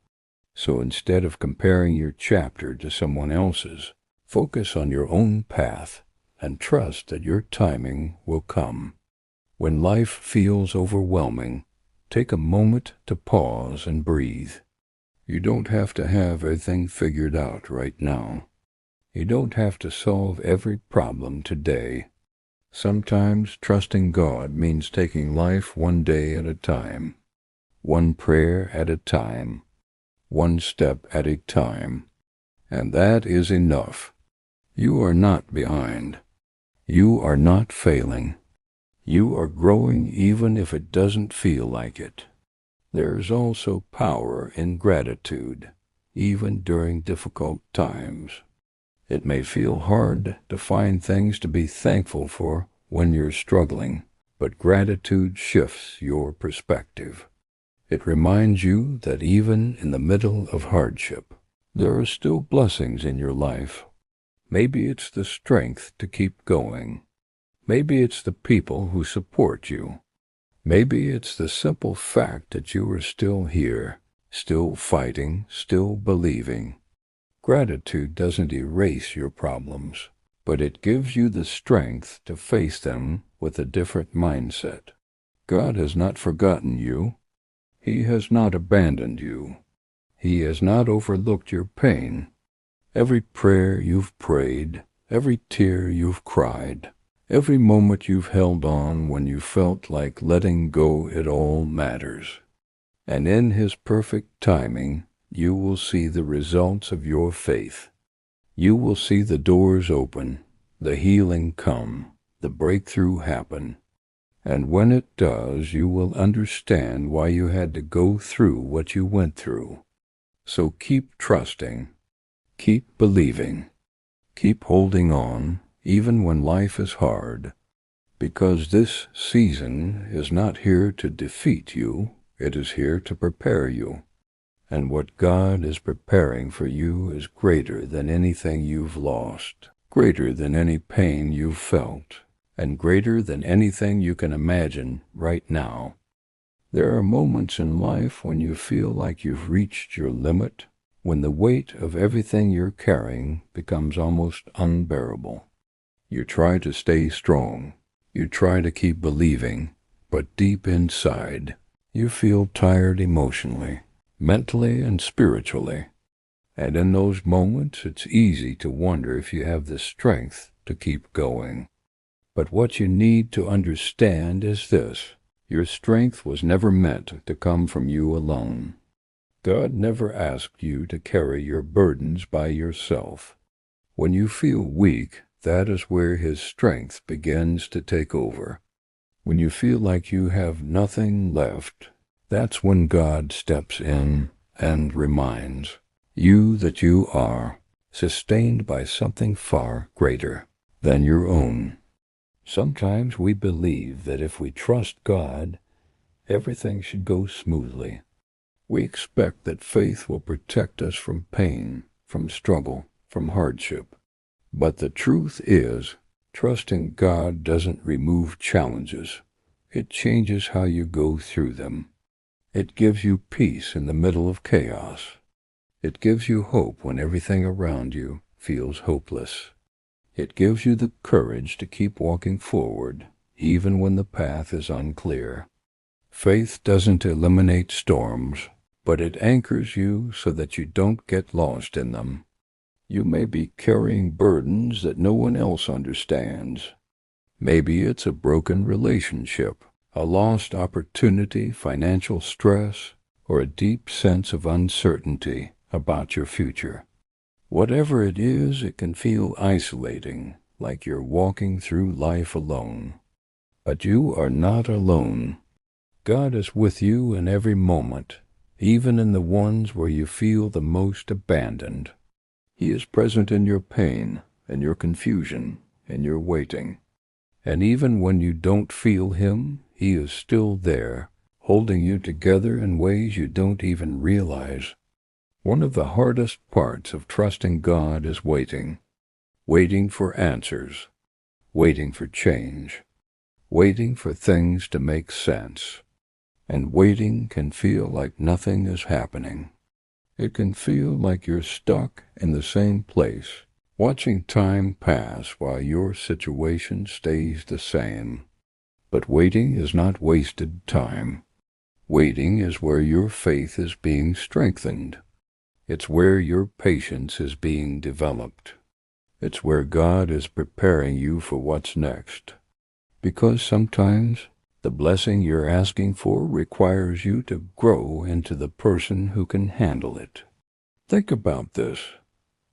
So instead of comparing your chapter to someone else's, focus on your own path and trust that your timing will come. When life feels overwhelming, take a moment to pause and breathe. You don't have to have everything figured out right now. You don't have to solve every problem today. Sometimes trusting God means taking life one day at a time, one prayer at a time, one step at a time, and that is enough. You are not behind. You are not failing. You are growing even if it doesn't feel like it. There is also power in gratitude, even during difficult times. It may feel hard to find things to be thankful for when you're struggling, but gratitude shifts your perspective. It reminds you that even in the middle of hardship, there are still blessings in your life. Maybe it's the strength to keep going. Maybe it's the people who support you. Maybe it's the simple fact that you are still here, still fighting, still believing. Gratitude doesn't erase your problems, but it gives you the strength to face them with a different mindset. God has not forgotten you. He has not abandoned you. He has not overlooked your pain. Every prayer you've prayed, every tear you've cried, every moment you've held on when you felt like letting go, it all matters. And in His perfect timing, you will see the results of your faith. You will see the doors open, the healing come, the breakthrough happen. And when it does, you will understand why you had to go through what you went through. So keep trusting, keep believing, keep holding on, even when life is hard, because this season is not here to defeat you, it is here to prepare you. And what God is preparing for you is greater than anything you've lost, greater than any pain you've felt, and greater than anything you can imagine right now. There are moments in life when you feel like you've reached your limit, when the weight of everything you're carrying becomes almost unbearable. You try to stay strong. You try to keep believing, but deep inside, you feel tired emotionally, mentally, and spiritually. And in those moments, it's easy to wonder if you have the strength to keep going. But what you need to understand is this: your strength was never meant to come from you alone. God never asked you to carry your burdens by yourself. When you feel weak, that is where His strength begins to take over. When you feel like you have nothing left, that's when God steps in and reminds you that you are sustained by something far greater than your own. Sometimes we believe that if we trust God, everything should go smoothly. We expect that faith will protect us from pain, from struggle, from hardship. But the truth is, trusting God doesn't remove challenges. It changes how you go through them. It gives you peace in the middle of chaos. It gives you hope when everything around you feels hopeless. It gives you the courage to keep walking forward, even when the path is unclear. Faith doesn't eliminate storms, but it anchors you so that you don't get lost in them. You may be carrying burdens that no one else understands. Maybe it's a broken relationship, a lost opportunity, financial stress, or a deep sense of uncertainty about your future. Whatever it is, it can feel isolating, like you're walking through life alone. But you are not alone. God is with you in every moment, even in the ones where you feel the most abandoned. He is present in your pain, in your confusion, in your waiting. And even when you don't feel Him, He is still there, holding you together in ways you don't even realize. One of the hardest parts of trusting God is waiting. Waiting for answers. Waiting for change. Waiting for things to make sense. And waiting can feel like nothing is happening. It can feel like you're stuck in the same place, watching time pass while your situation stays the same. But waiting is not wasted time. Waiting is where your faith is being strengthened. It's where your patience is being developed. It's where God is preparing you for what's next. Because sometimes the blessing you're asking for requires you to grow into the person who can handle it. Think about this.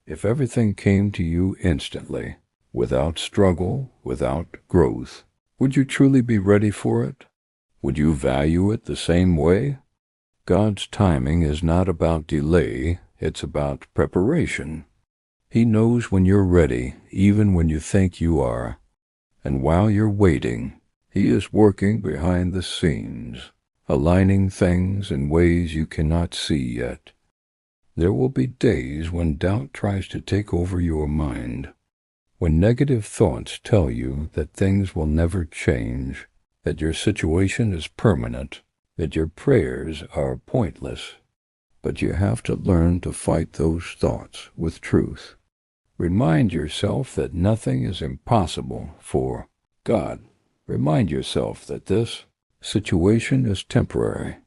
If everything came to you instantly, without struggle, without growth, would you truly be ready for it? Would you value it the same way? God's timing is not about delay, it's about preparation. He knows when you're ready, even when you think you are. And while you're waiting, He is working behind the scenes, aligning things in ways you cannot see yet. There will be days when doubt tries to take over your mind, when negative thoughts tell you that things will never change, that your situation is permanent, that your prayers are pointless. But you have to learn to fight those thoughts with truth. Remind yourself that nothing is impossible for God. Remind yourself that this situation is temporary.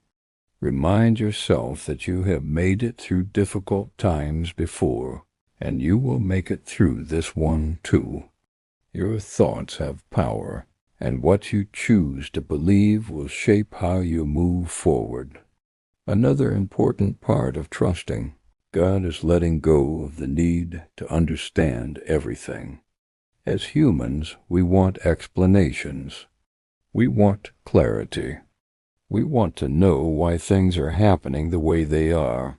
Remind yourself that you have made it through difficult times before, and you will make it through this one too. Your thoughts have power, and what you choose to believe will shape how you move forward. Another important part of trusting God is letting go of the need to understand everything. As humans, we want explanations. We want clarity. We want to know why things are happening the way they are.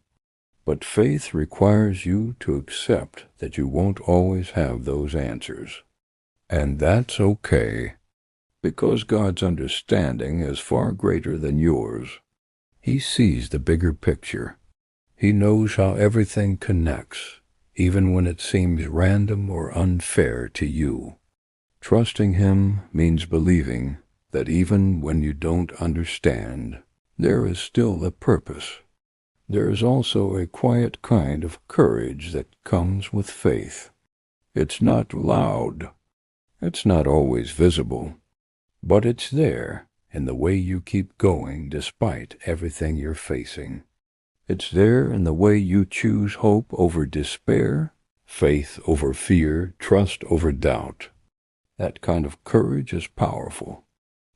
But faith requires you to accept that you won't always have those answers. And that's okay, because God's understanding is far greater than yours. He sees the bigger picture. He knows how everything connects, even when it seems random or unfair to you. Trusting Him means believing that even when you don't understand, there is still a purpose. There is also a quiet kind of courage that comes with faith. It's not loud. It's not always visible. But it's there in the way you keep going despite everything you're facing. It's there in the way you choose hope over despair, faith over fear, trust over doubt. That kind of courage is powerful.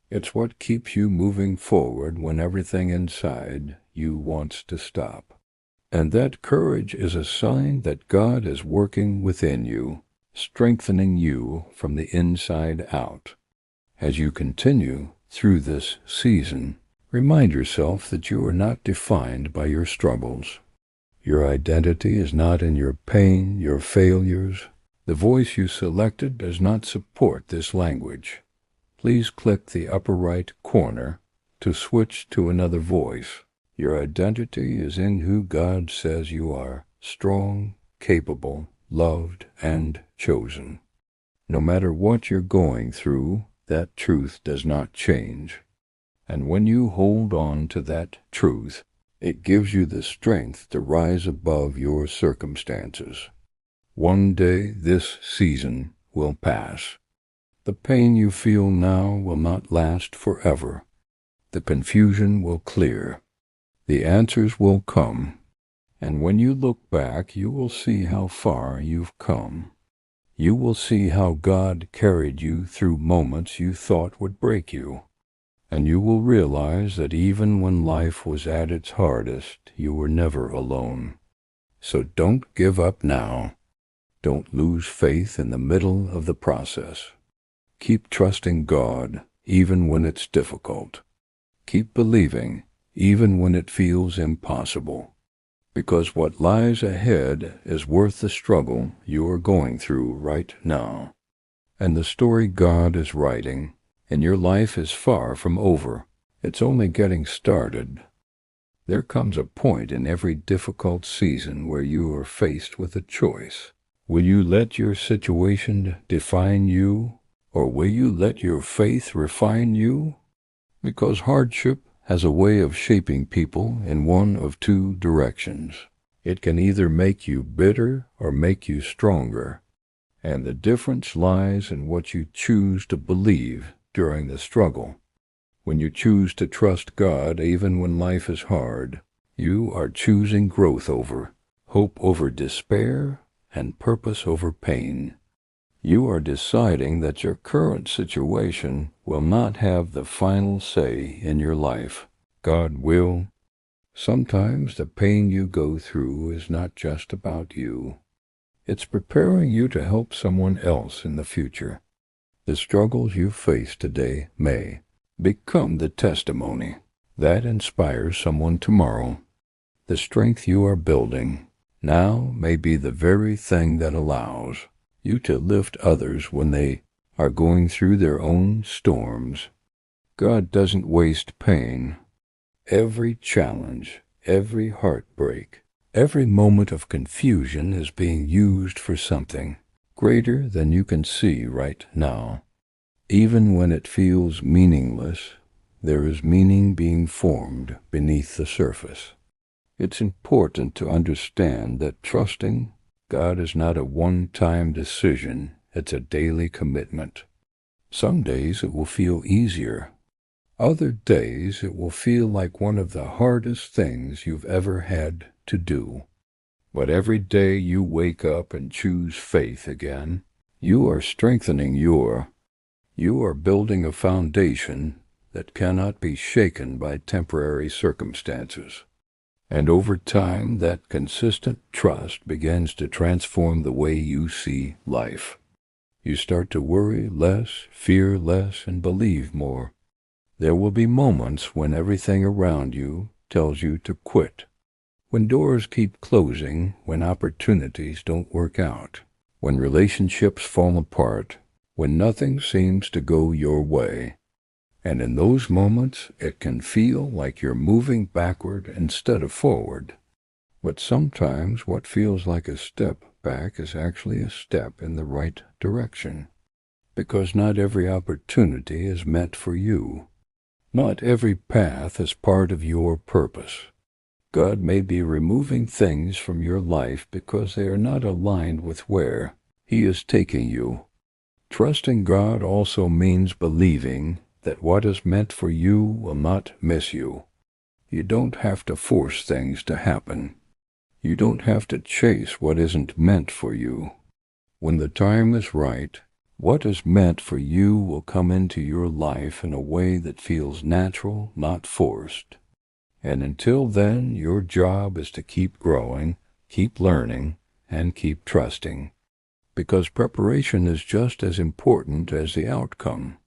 It's what keeps you moving forward when everything inside you wants to stop. And that courage is a sign that God is working within you, strengthening you from the inside out. As you continue through this season, remind yourself that you are not defined by your struggles. Your identity is not in your pain, your failures. The voice you selected does not support this language. Please click the upper right corner to switch to another voice. Your identity is in who God says you are, strong, capable, loved, and chosen. No matter what you're going through, that truth does not change. And when you hold on to that truth, it gives you the strength to rise above your circumstances. One day this season will pass. The pain you feel now will not last forever. The confusion will clear. The answers will come. And when you look back, you will see how far you've come. You will see how God carried you through moments you thought would break you. And you will realize that even when life was at its hardest, you were never alone. So don't give up now. Don't lose faith in the middle of the process. Keep trusting God, even when it's difficult. Keep believing, even when it feels impossible. Because what lies ahead is worth the struggle you are going through right now. And the story God is writing, and your life is far from over. It's only getting started. There comes a point in every difficult season where you are faced with a choice. Will you let your situation define you, or will you let your faith refine you? Because hardship has a way of shaping people in one of two directions. It can either make you bitter or make you stronger. And the difference lies in what you choose to believe during the struggle. When you choose to trust God even when life is hard, you are choosing growth over, hope over despair, and purpose over pain. You are deciding that your current situation will not have the final say in your life. God will. Sometimes the pain you go through is not just about you. It's preparing you to help someone else in the future. The struggles you face today may become the testimony that inspires someone tomorrow. The strength you are building now may be the very thing that allows you to lift others when they are going through their own storms. God doesn't waste pain. Every challenge, every heartbreak, every moment of confusion is being used for something greater than you can see right now. Even when it feels meaningless, there is meaning being formed beneath the surface. It's important to understand that trusting God is not a one-time decision, it's a daily commitment. Some days it will feel easier. Other days it will feel like one of the hardest things you've ever had to do. But every day you wake up and choose faith again, you are strengthening you are building a foundation that cannot be shaken by temporary circumstances. And over time, that consistent trust begins to transform the way you see life. You start to worry less, fear less, and believe more. There will be moments when everything around you tells you to quit. When doors keep closing, when opportunities don't work out, when relationships fall apart, when nothing seems to go your way. And in those moments, it can feel like you're moving backward instead of forward. But sometimes what feels like a step back is actually a step in the right direction. Because not every opportunity is meant for you. Not every path is part of your purpose. God may be removing things from your life because they are not aligned with where He is taking you. Trusting God also means believing that what is meant for you will not miss you. You don't have to force things to happen. You don't have to chase what isn't meant for you. When the time is right, what is meant for you will come into your life in a way that feels natural, not forced. And until then, your job is to keep growing, keep learning, and keep trusting. Because preparation is just as important as the outcome.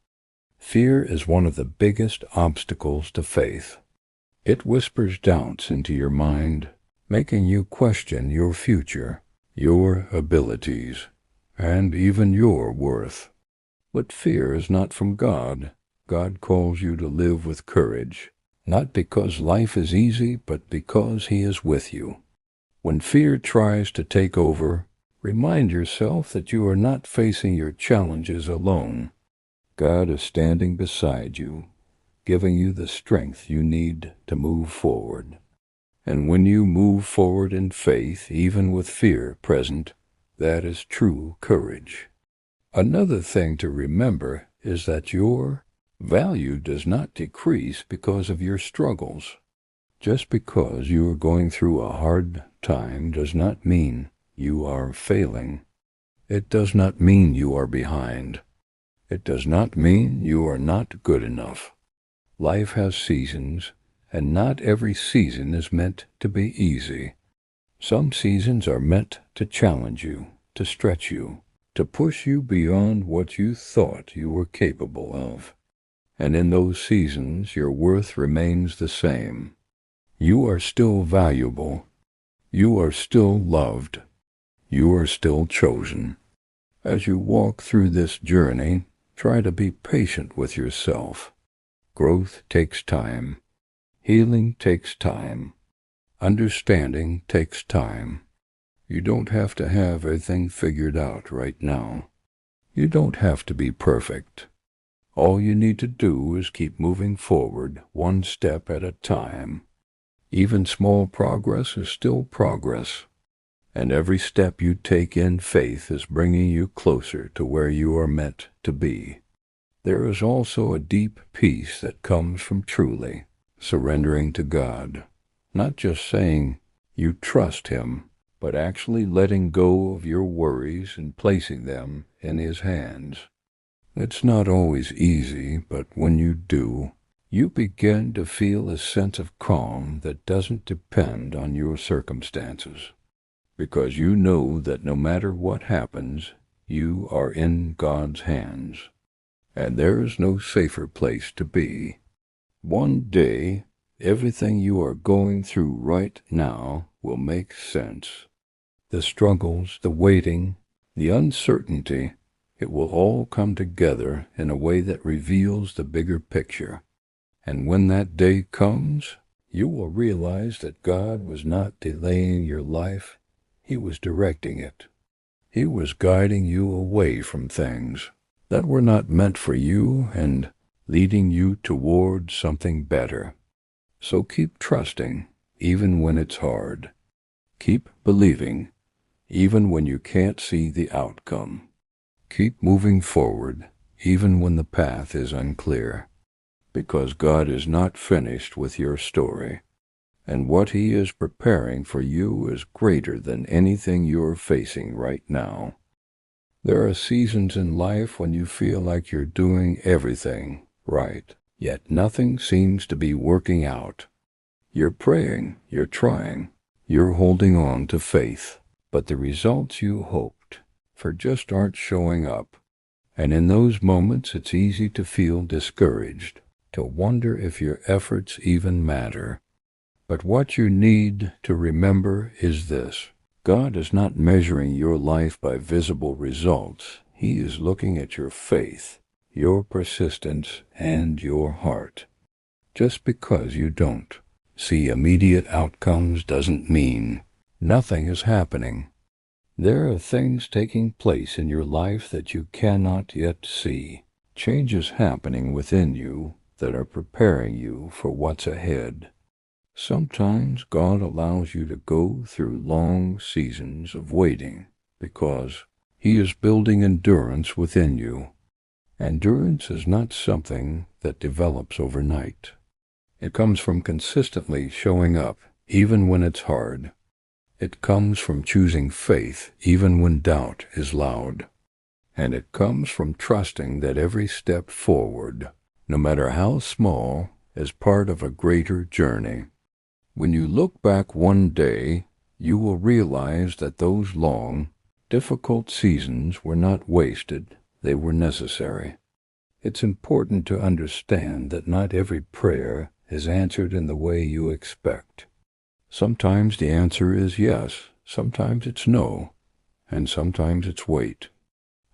Fear is one of the biggest obstacles to faith. It whispers doubts into your mind, making you question your future, your abilities, and even your worth. But fear is not from God. God calls you to live with courage, not because life is easy, but because He is with you. When fear tries to take over, remind yourself that you are not facing your challenges alone. God is standing beside you, giving you the strength you need to move forward. And when you move forward in faith, even with fear present, that is true courage. Another thing to remember is that your value does not decrease because of your struggles. Just because you are going through a hard time does not mean you are failing. It does not mean you are behind. It does not mean you are not good enough. Life has seasons, and not every season is meant to be easy. Some seasons are meant to challenge you, to stretch you, to push you beyond what you thought you were capable of. And in those seasons, your worth remains the same. You are still valuable. You are still loved. You are still chosen. As you walk through this journey, try to be patient with yourself. Growth takes time. Healing takes time. Understanding takes time. You don't have to have everything figured out right now. You don't have to be perfect. All you need to do is keep moving forward one step at a time. Even small progress is still progress, and every step you take in faith is bringing you closer to where you are meant to be. There is also a deep peace that comes from truly surrendering to God, not just saying you trust Him, but actually letting go of your worries and placing them in His hands. It's not always easy, but when you do, you begin to feel a sense of calm that doesn't depend on your circumstances, because you know that no matter what happens, you are in God's hands, and there is no safer place to be. One day, everything you are going through right now will make sense. The struggles, the waiting, the uncertainty, it will all come together in a way that reveals the bigger picture. And when that day comes, you will realize that God was not delaying your life. He was directing it. He was guiding you away from things that were not meant for you and leading you toward something better. So keep trusting, even when it's hard. Keep believing, even when you can't see the outcome. Keep moving forward, even when the path is unclear, because God is not finished with your story, and what He is preparing for you is greater than anything you're facing right now. There are seasons in life when you feel like you're doing everything right, yet nothing seems to be working out. You're praying, you're trying, you're holding on to faith, but the results you hoped for just aren't showing up. And in those moments, it's easy to feel discouraged, to wonder if your efforts even matter. But what you need to remember is this: God is not measuring your life by visible results. He is looking at your faith, your persistence, and your heart. Just because you don't see immediate outcomes doesn't mean nothing is happening. There are things taking place in your life that you cannot yet see. Changes happening within you that are preparing you for what's ahead. Sometimes God allows you to go through long seasons of waiting because He is building endurance within you. Endurance is not something that develops overnight. It comes from consistently showing up, even when it's hard. It comes from choosing faith, even when doubt is loud. And it comes from trusting that every step forward, no matter how small, is part of a greater journey. When you look back one day, you will realize that those long, difficult seasons were not wasted, they were necessary. It's important to understand that not every prayer is answered in the way you expect. Sometimes the answer is yes, sometimes it's no, and sometimes it's wait.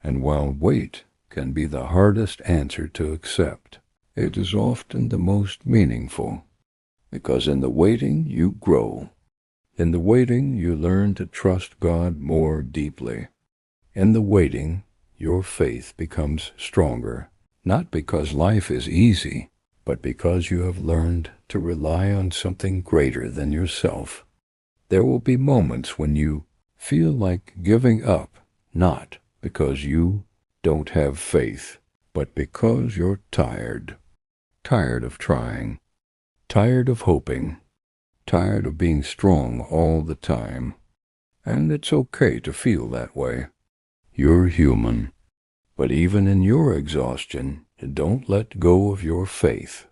And while wait can be the hardest answer to accept, it is often the most meaningful, because in the waiting you grow. In the waiting you learn to trust God more deeply. In the waiting, your faith becomes stronger, not because life is easy, but because you have learned to rely on something greater than yourself. There will be moments when you feel like giving up, not because you don't have faith, but because you're tired. Tired of trying. Tired of hoping. Tired of being strong all the time. And it's okay to feel that way. You're human. But even in your exhaustion, don't let go of your faith.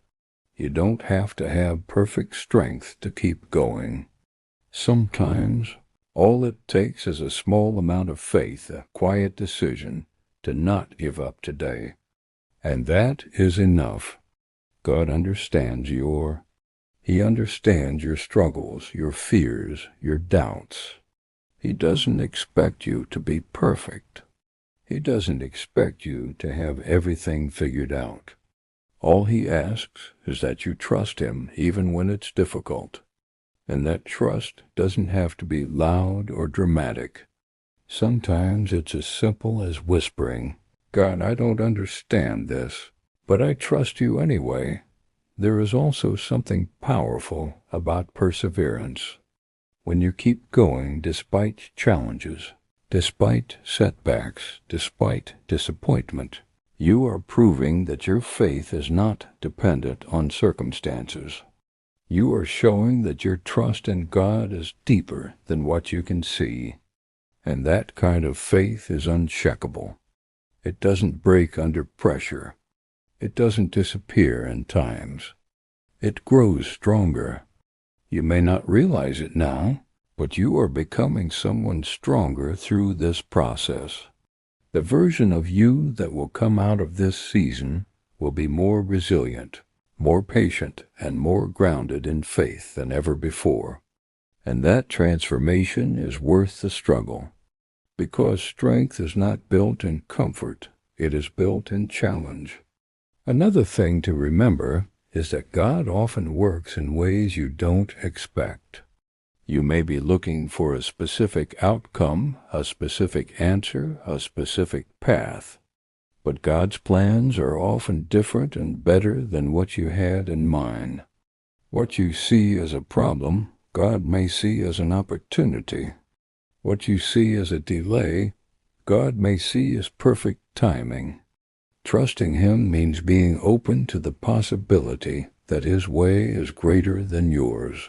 You don't have to have perfect strength to keep going. Sometimes, all it takes is a small amount of faith, a quiet decision to not give up today. And that is enough. God understands He understands your struggles, your fears, your doubts. He doesn't expect you to be perfect. He doesn't expect you to have everything figured out. All He asks is that you trust Him even when it's difficult. And that trust doesn't have to be loud or dramatic. Sometimes it's as simple as whispering, "God, I don't understand this, but I trust you anyway." There is also something powerful about perseverance. When you keep going despite challenges, despite setbacks, despite disappointment, you are proving that your faith is not dependent on circumstances. You are showing that your trust in God is deeper than what you can see. And that kind of faith is unshakable. It doesn't break under pressure. It doesn't disappear in times. It grows stronger. You may not realize it now, but you are becoming someone stronger through this process. The version of you that will come out of this season will be more resilient, more patient, and more grounded in faith than ever before. And that transformation is worth the struggle, because strength is not built in comfort, it is built in challenge. Another thing to remember is that God often works in ways you don't expect. You may be looking for a specific outcome, a specific answer, a specific path. But God's plans are often different and better than what you had in mind. What you see as a problem, God may see as an opportunity. What you see as a delay, God may see as perfect timing. Trusting Him means being open to the possibility that His way is greater than yours.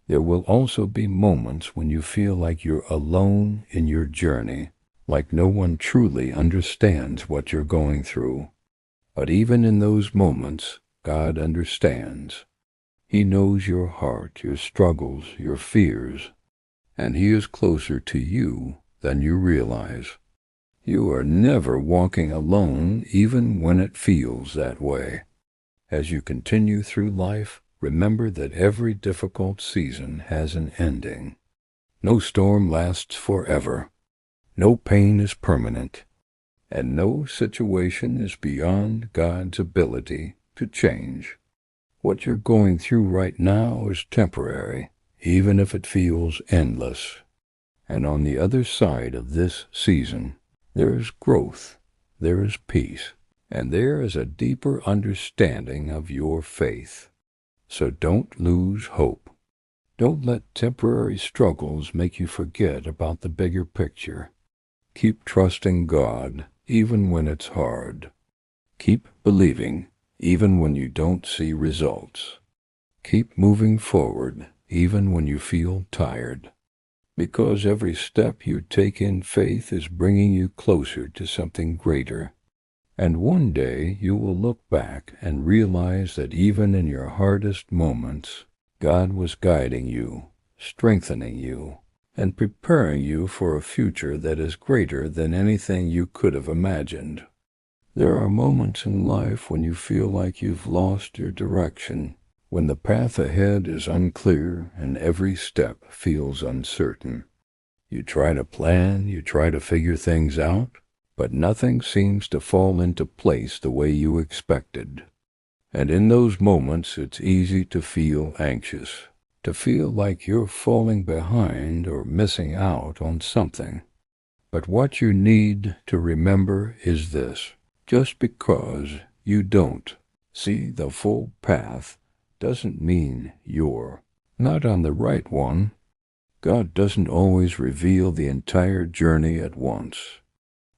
There will also be moments when you feel like you're alone in your journey, like no one truly understands what you're going through. But even in those moments, God understands. He knows your heart, your struggles, your fears, and He is closer to you than you realize. You are never walking alone, even when it feels that way. As you continue through life, remember that every difficult season has an ending. No storm lasts forever. No pain is permanent. And no situation is beyond God's ability to change. What you're going through right now is temporary, even if it feels endless. And on the other side of this season, there is growth, there is peace, and there is a deeper understanding of your faith. So don't lose hope. Don't let temporary struggles make you forget about the bigger picture. Keep trusting God, even when it's hard. Keep believing, even when you don't see results. Keep moving forward, even when you feel tired. Because every step you take in faith is bringing you closer to something greater. And one day you will look back and realize that even in your hardest moments, God was guiding you, strengthening you, and preparing you for a future that is greater than anything you could have imagined. There are moments in life when you feel like you've lost your direction, when the path ahead is unclear and every step feels uncertain. You try to plan, you try to figure things out, but nothing seems to fall into place the way you expected. And in those moments, it's easy to feel anxious, to feel like you're falling behind or missing out on something. But what you need to remember is this: just because you don't see the full path doesn't mean you're not on the right one. God doesn't always reveal the entire journey at once.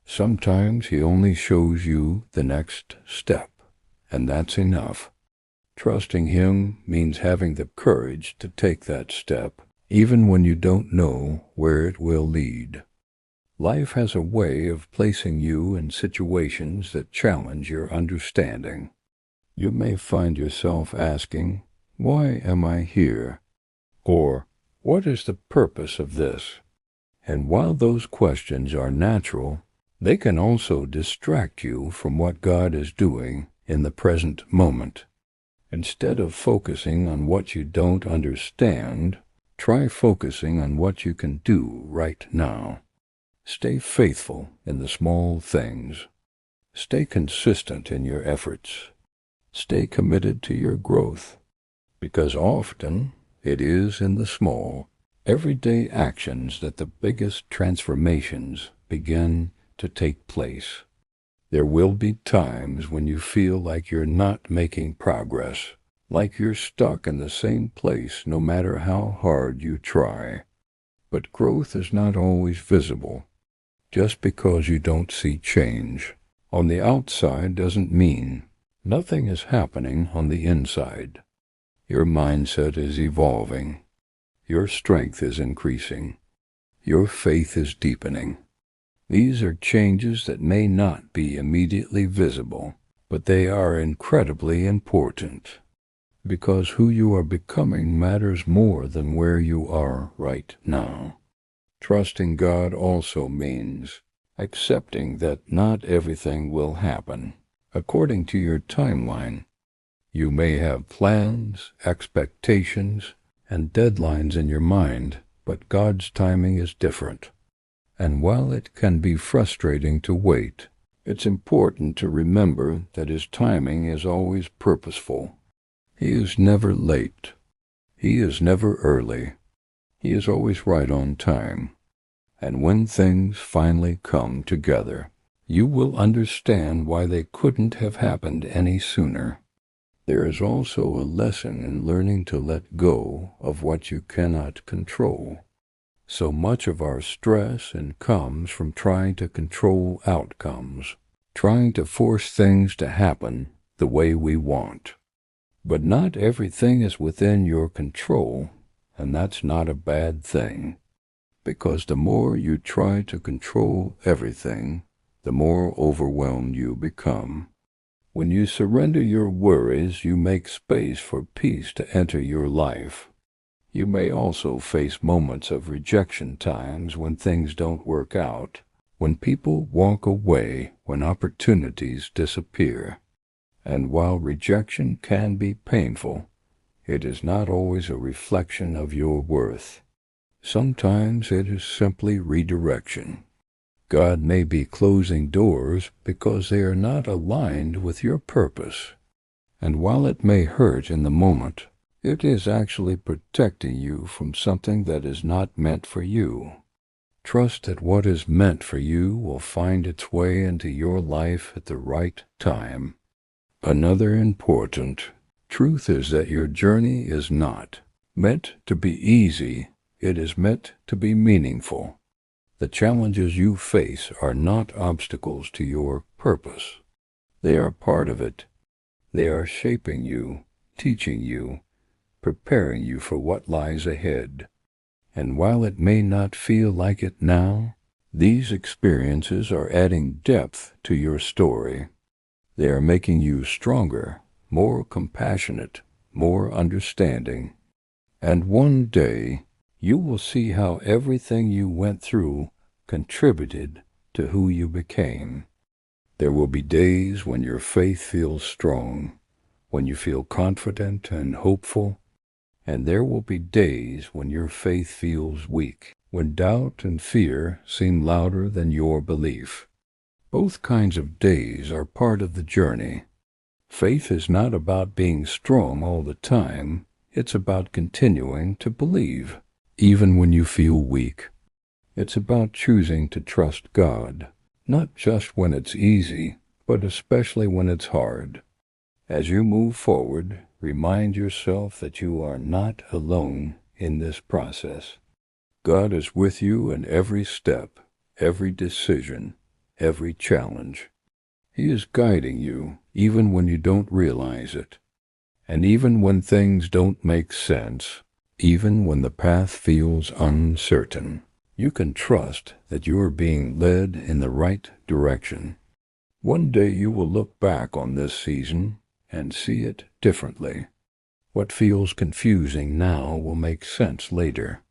Sometimes He only shows you the next step, and that's enough. Trusting Him means having the courage to take that step, even when you don't know where it will lead. Life has a way of placing you in situations that challenge your understanding. You may find yourself asking, "Why am I here?" Or, "What is the purpose of this?" And while those questions are natural, they can also distract you from what God is doing in the present moment. Instead of focusing on what you don't understand, try focusing on what you can do right now. Stay faithful in the small things. Stay consistent in your efforts. Stay committed to your growth, because often it is in the small, everyday actions that the biggest transformations begin to take place. There will be times when you feel like you're not making progress, like you're stuck in the same place no matter how hard you try. But growth is not always visible. Just because you don't see change on the outside doesn't mean nothing is happening on the inside. Your mindset is evolving. Your strength is increasing. Your faith is deepening. These are changes that may not be immediately visible, but they are incredibly important, because who you are becoming matters more than where you are right now. Trusting God also means accepting that not everything will happen according to your timeline. You may have plans, expectations, and deadlines in your mind, but God's timing is different. And while it can be frustrating to wait, it's important to remember that His timing is always purposeful. He is never late. He is never early. He is always right on time. And when things finally come together, you will understand why they couldn't have happened any sooner. There is also a lesson in learning to let go of what you cannot control. So much of our stress comes from trying to control outcomes, trying to force things to happen the way we want. But not everything is within your control, and that's not a bad thing, because the more you try to control everything, the more overwhelmed you become. When you surrender your worries, you make space for peace to enter your life. You may also face moments of rejection, times when things don't work out, when people walk away, when opportunities disappear. And while rejection can be painful, it is not always a reflection of your worth. Sometimes it is simply redirection. God may be closing doors because they are not aligned with your purpose. And while it may hurt in the moment, it is actually protecting you from something that is not meant for you. Trust that what is meant for you will find its way into your life at the right time. Another important truth is that your journey is not meant to be easy. It is meant to be meaningful. The challenges you face are not obstacles to your purpose. They are part of it. They are shaping you, teaching you, preparing you for what lies ahead. And while it may not feel like it now, these experiences are adding depth to your story. They are making you stronger, more compassionate, more understanding. And one day, you will see how everything you went through contributed to who you became. There will be days when your faith feels strong, when you feel confident and hopeful, and there will be days when your faith feels weak, when doubt and fear seem louder than your belief. Both kinds of days are part of the journey. Faith is not about being strong all the time. It's about continuing to believe, even when you feel weak. It's about choosing to trust God, not just when it's easy, but especially when it's hard. As you move forward, remind yourself that you are not alone in this process. God is with you in every step, every decision, every challenge. He is guiding you even when you don't realize it. And even when things don't make sense, even when the path feels uncertain, you can trust that you are being led in the right direction. One day you will look back on this season and see it differently. What feels confusing now will make sense later.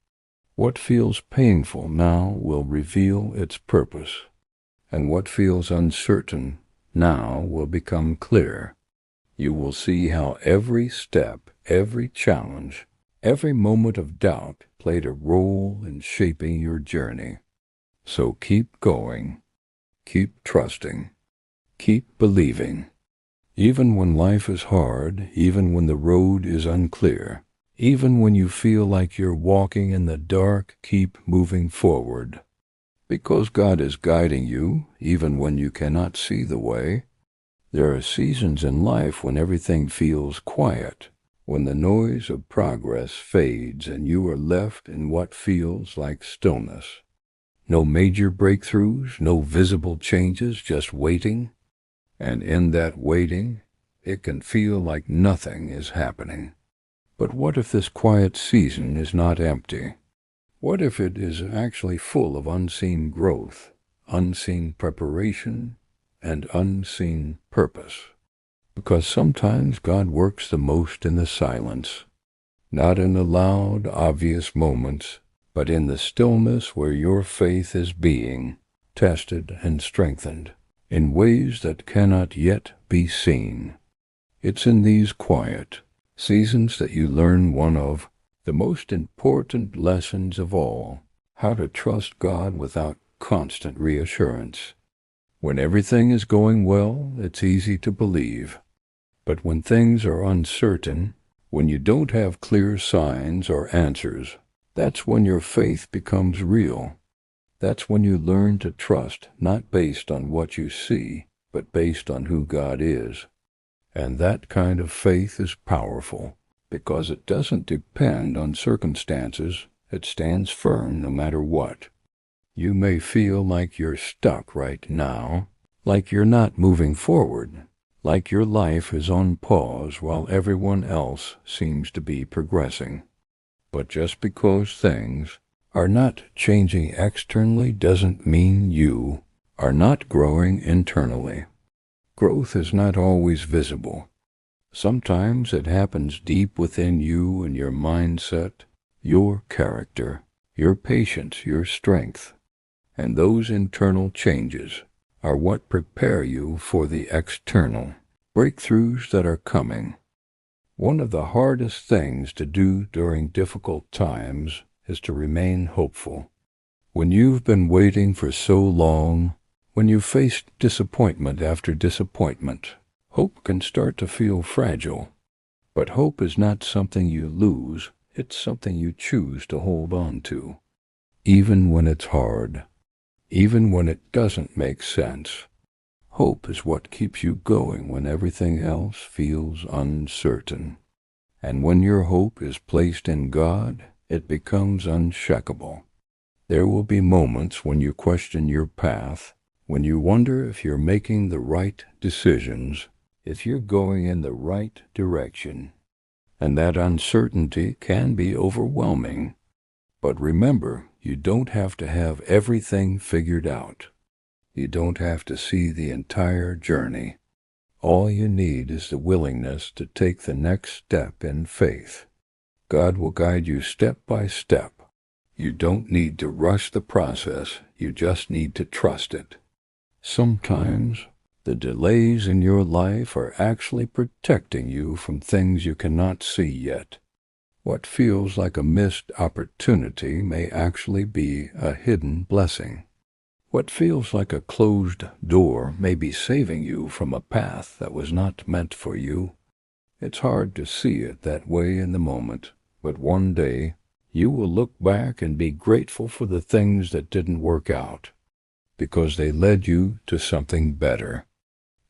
What feels painful now will reveal its purpose. And what feels uncertain now will become clear. You will see how every step, every challenge, every moment of doubt played a role in shaping your journey. So keep going, keep trusting, keep believing. Even when life is hard, even when the road is unclear, even when you feel like you're walking in the dark, keep moving forward. Because God is guiding you, even when you cannot see the way. There are seasons in life when everything feels quiet, when the noise of progress fades and you are left in what feels like stillness. No major breakthroughs, no visible changes, just waiting. And in that waiting, it can feel like nothing is happening. But what if this quiet season is not empty? What if it is actually full of unseen growth, unseen preparation, and unseen purpose? Because sometimes God works the most in the silence, not in the loud, obvious moments, but in the stillness where your faith is being tested and strengthened in ways that cannot yet be seen. It's in these quiet seasons that you learn one of the most important lessons of all, how to trust God without constant reassurance. When everything is going well, it's easy to believe. But when things are uncertain, when you don't have clear signs or answers, that's when your faith becomes real. That's when you learn to trust not based on what you see, but based on who God is. And that kind of faith is powerful, because it doesn't depend on circumstances. It stands firm no matter what. You may feel like you're stuck right now, like you're not moving forward, like your life is on pause while everyone else seems to be progressing. But just because things are not changing externally doesn't mean you are not growing internally. Growth is not always visible. Sometimes it happens deep within you and your mindset, your character, your patience, your strength. And those internal changes are what prepare you for the external breakthroughs that are coming. One of the hardest things to do during difficult times is to remain hopeful. When you've been waiting for so long, when you've faced disappointment after disappointment, hope can start to feel fragile. But hope is not something you lose, it's something you choose to hold on to. Even when it's hard, even when it doesn't make sense, hope is what keeps you going when everything else feels uncertain. And when your hope is placed in God, it becomes unshakable. There will be moments when you question your path, When you wonder if you're making the right decisions, if you're going in the right direction. And that uncertainty can be overwhelming. But remember, you don't have to have everything figured out. You don't have to see the entire journey. All you need is the willingness to take the next step in faith. God will guide you step by step. You don't need to rush the process, you just need to trust it. Sometimes, the delays in your life are actually protecting you from things you cannot see yet. What feels like a missed opportunity may actually be a hidden blessing. What feels like a closed door may be saving you from a path that was not meant for you. It's hard to see it that way in the moment, but one day you will look back and be grateful for the things that didn't work out, because they led you to something better.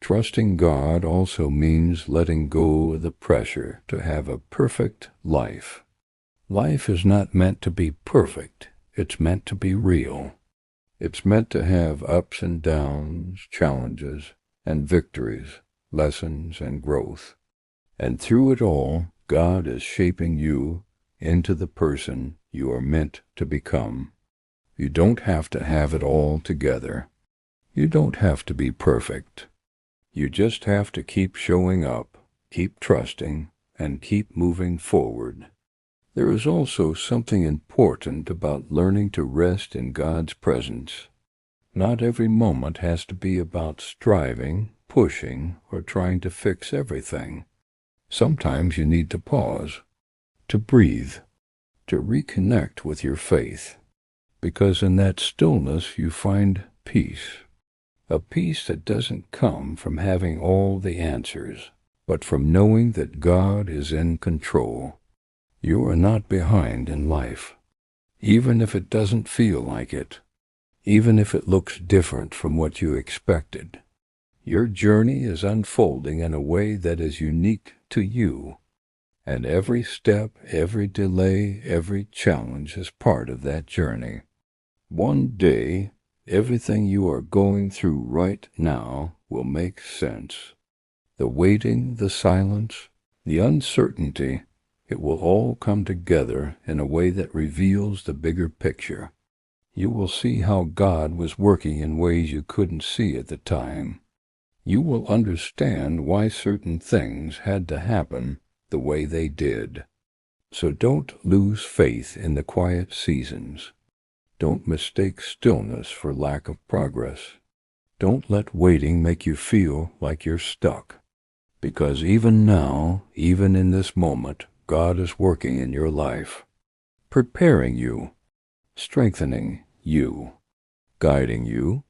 Trusting God also means letting go of the pressure to have a perfect life. Life is not meant to be perfect, it's meant to be real. It's meant to have ups and downs, challenges and victories, lessons and growth. And through it all, God is shaping you into the person you are meant to become. You don't have to have it all together. You don't have to be perfect. You just have to keep showing up, keep trusting, and keep moving forward. There is also something important about learning to rest in God's presence. Not every moment has to be about striving, pushing, or trying to fix everything. Sometimes you need to pause, to breathe, to reconnect with your faith, because in that stillness you find peace. A peace that doesn't come from having all the answers, but from knowing that God is in control. You are not behind in life, even if it doesn't feel like it, even if it looks different from what you expected. Your journey is unfolding in a way that is unique to you, and every step, every delay, every challenge is part of that journey. One day, everything you are going through right now will make sense. The waiting, the silence, the uncertainty, it will all come together in a way that reveals the bigger picture. You will see how God was working in ways you couldn't see at the time. You will understand why certain things had to happen the way they did. So don't lose faith in the quiet seasons. Don't mistake stillness for lack of progress. Don't let waiting make you feel like you're stuck. Because even now, even in this moment, God is working in your life, preparing you, strengthening you, guiding you,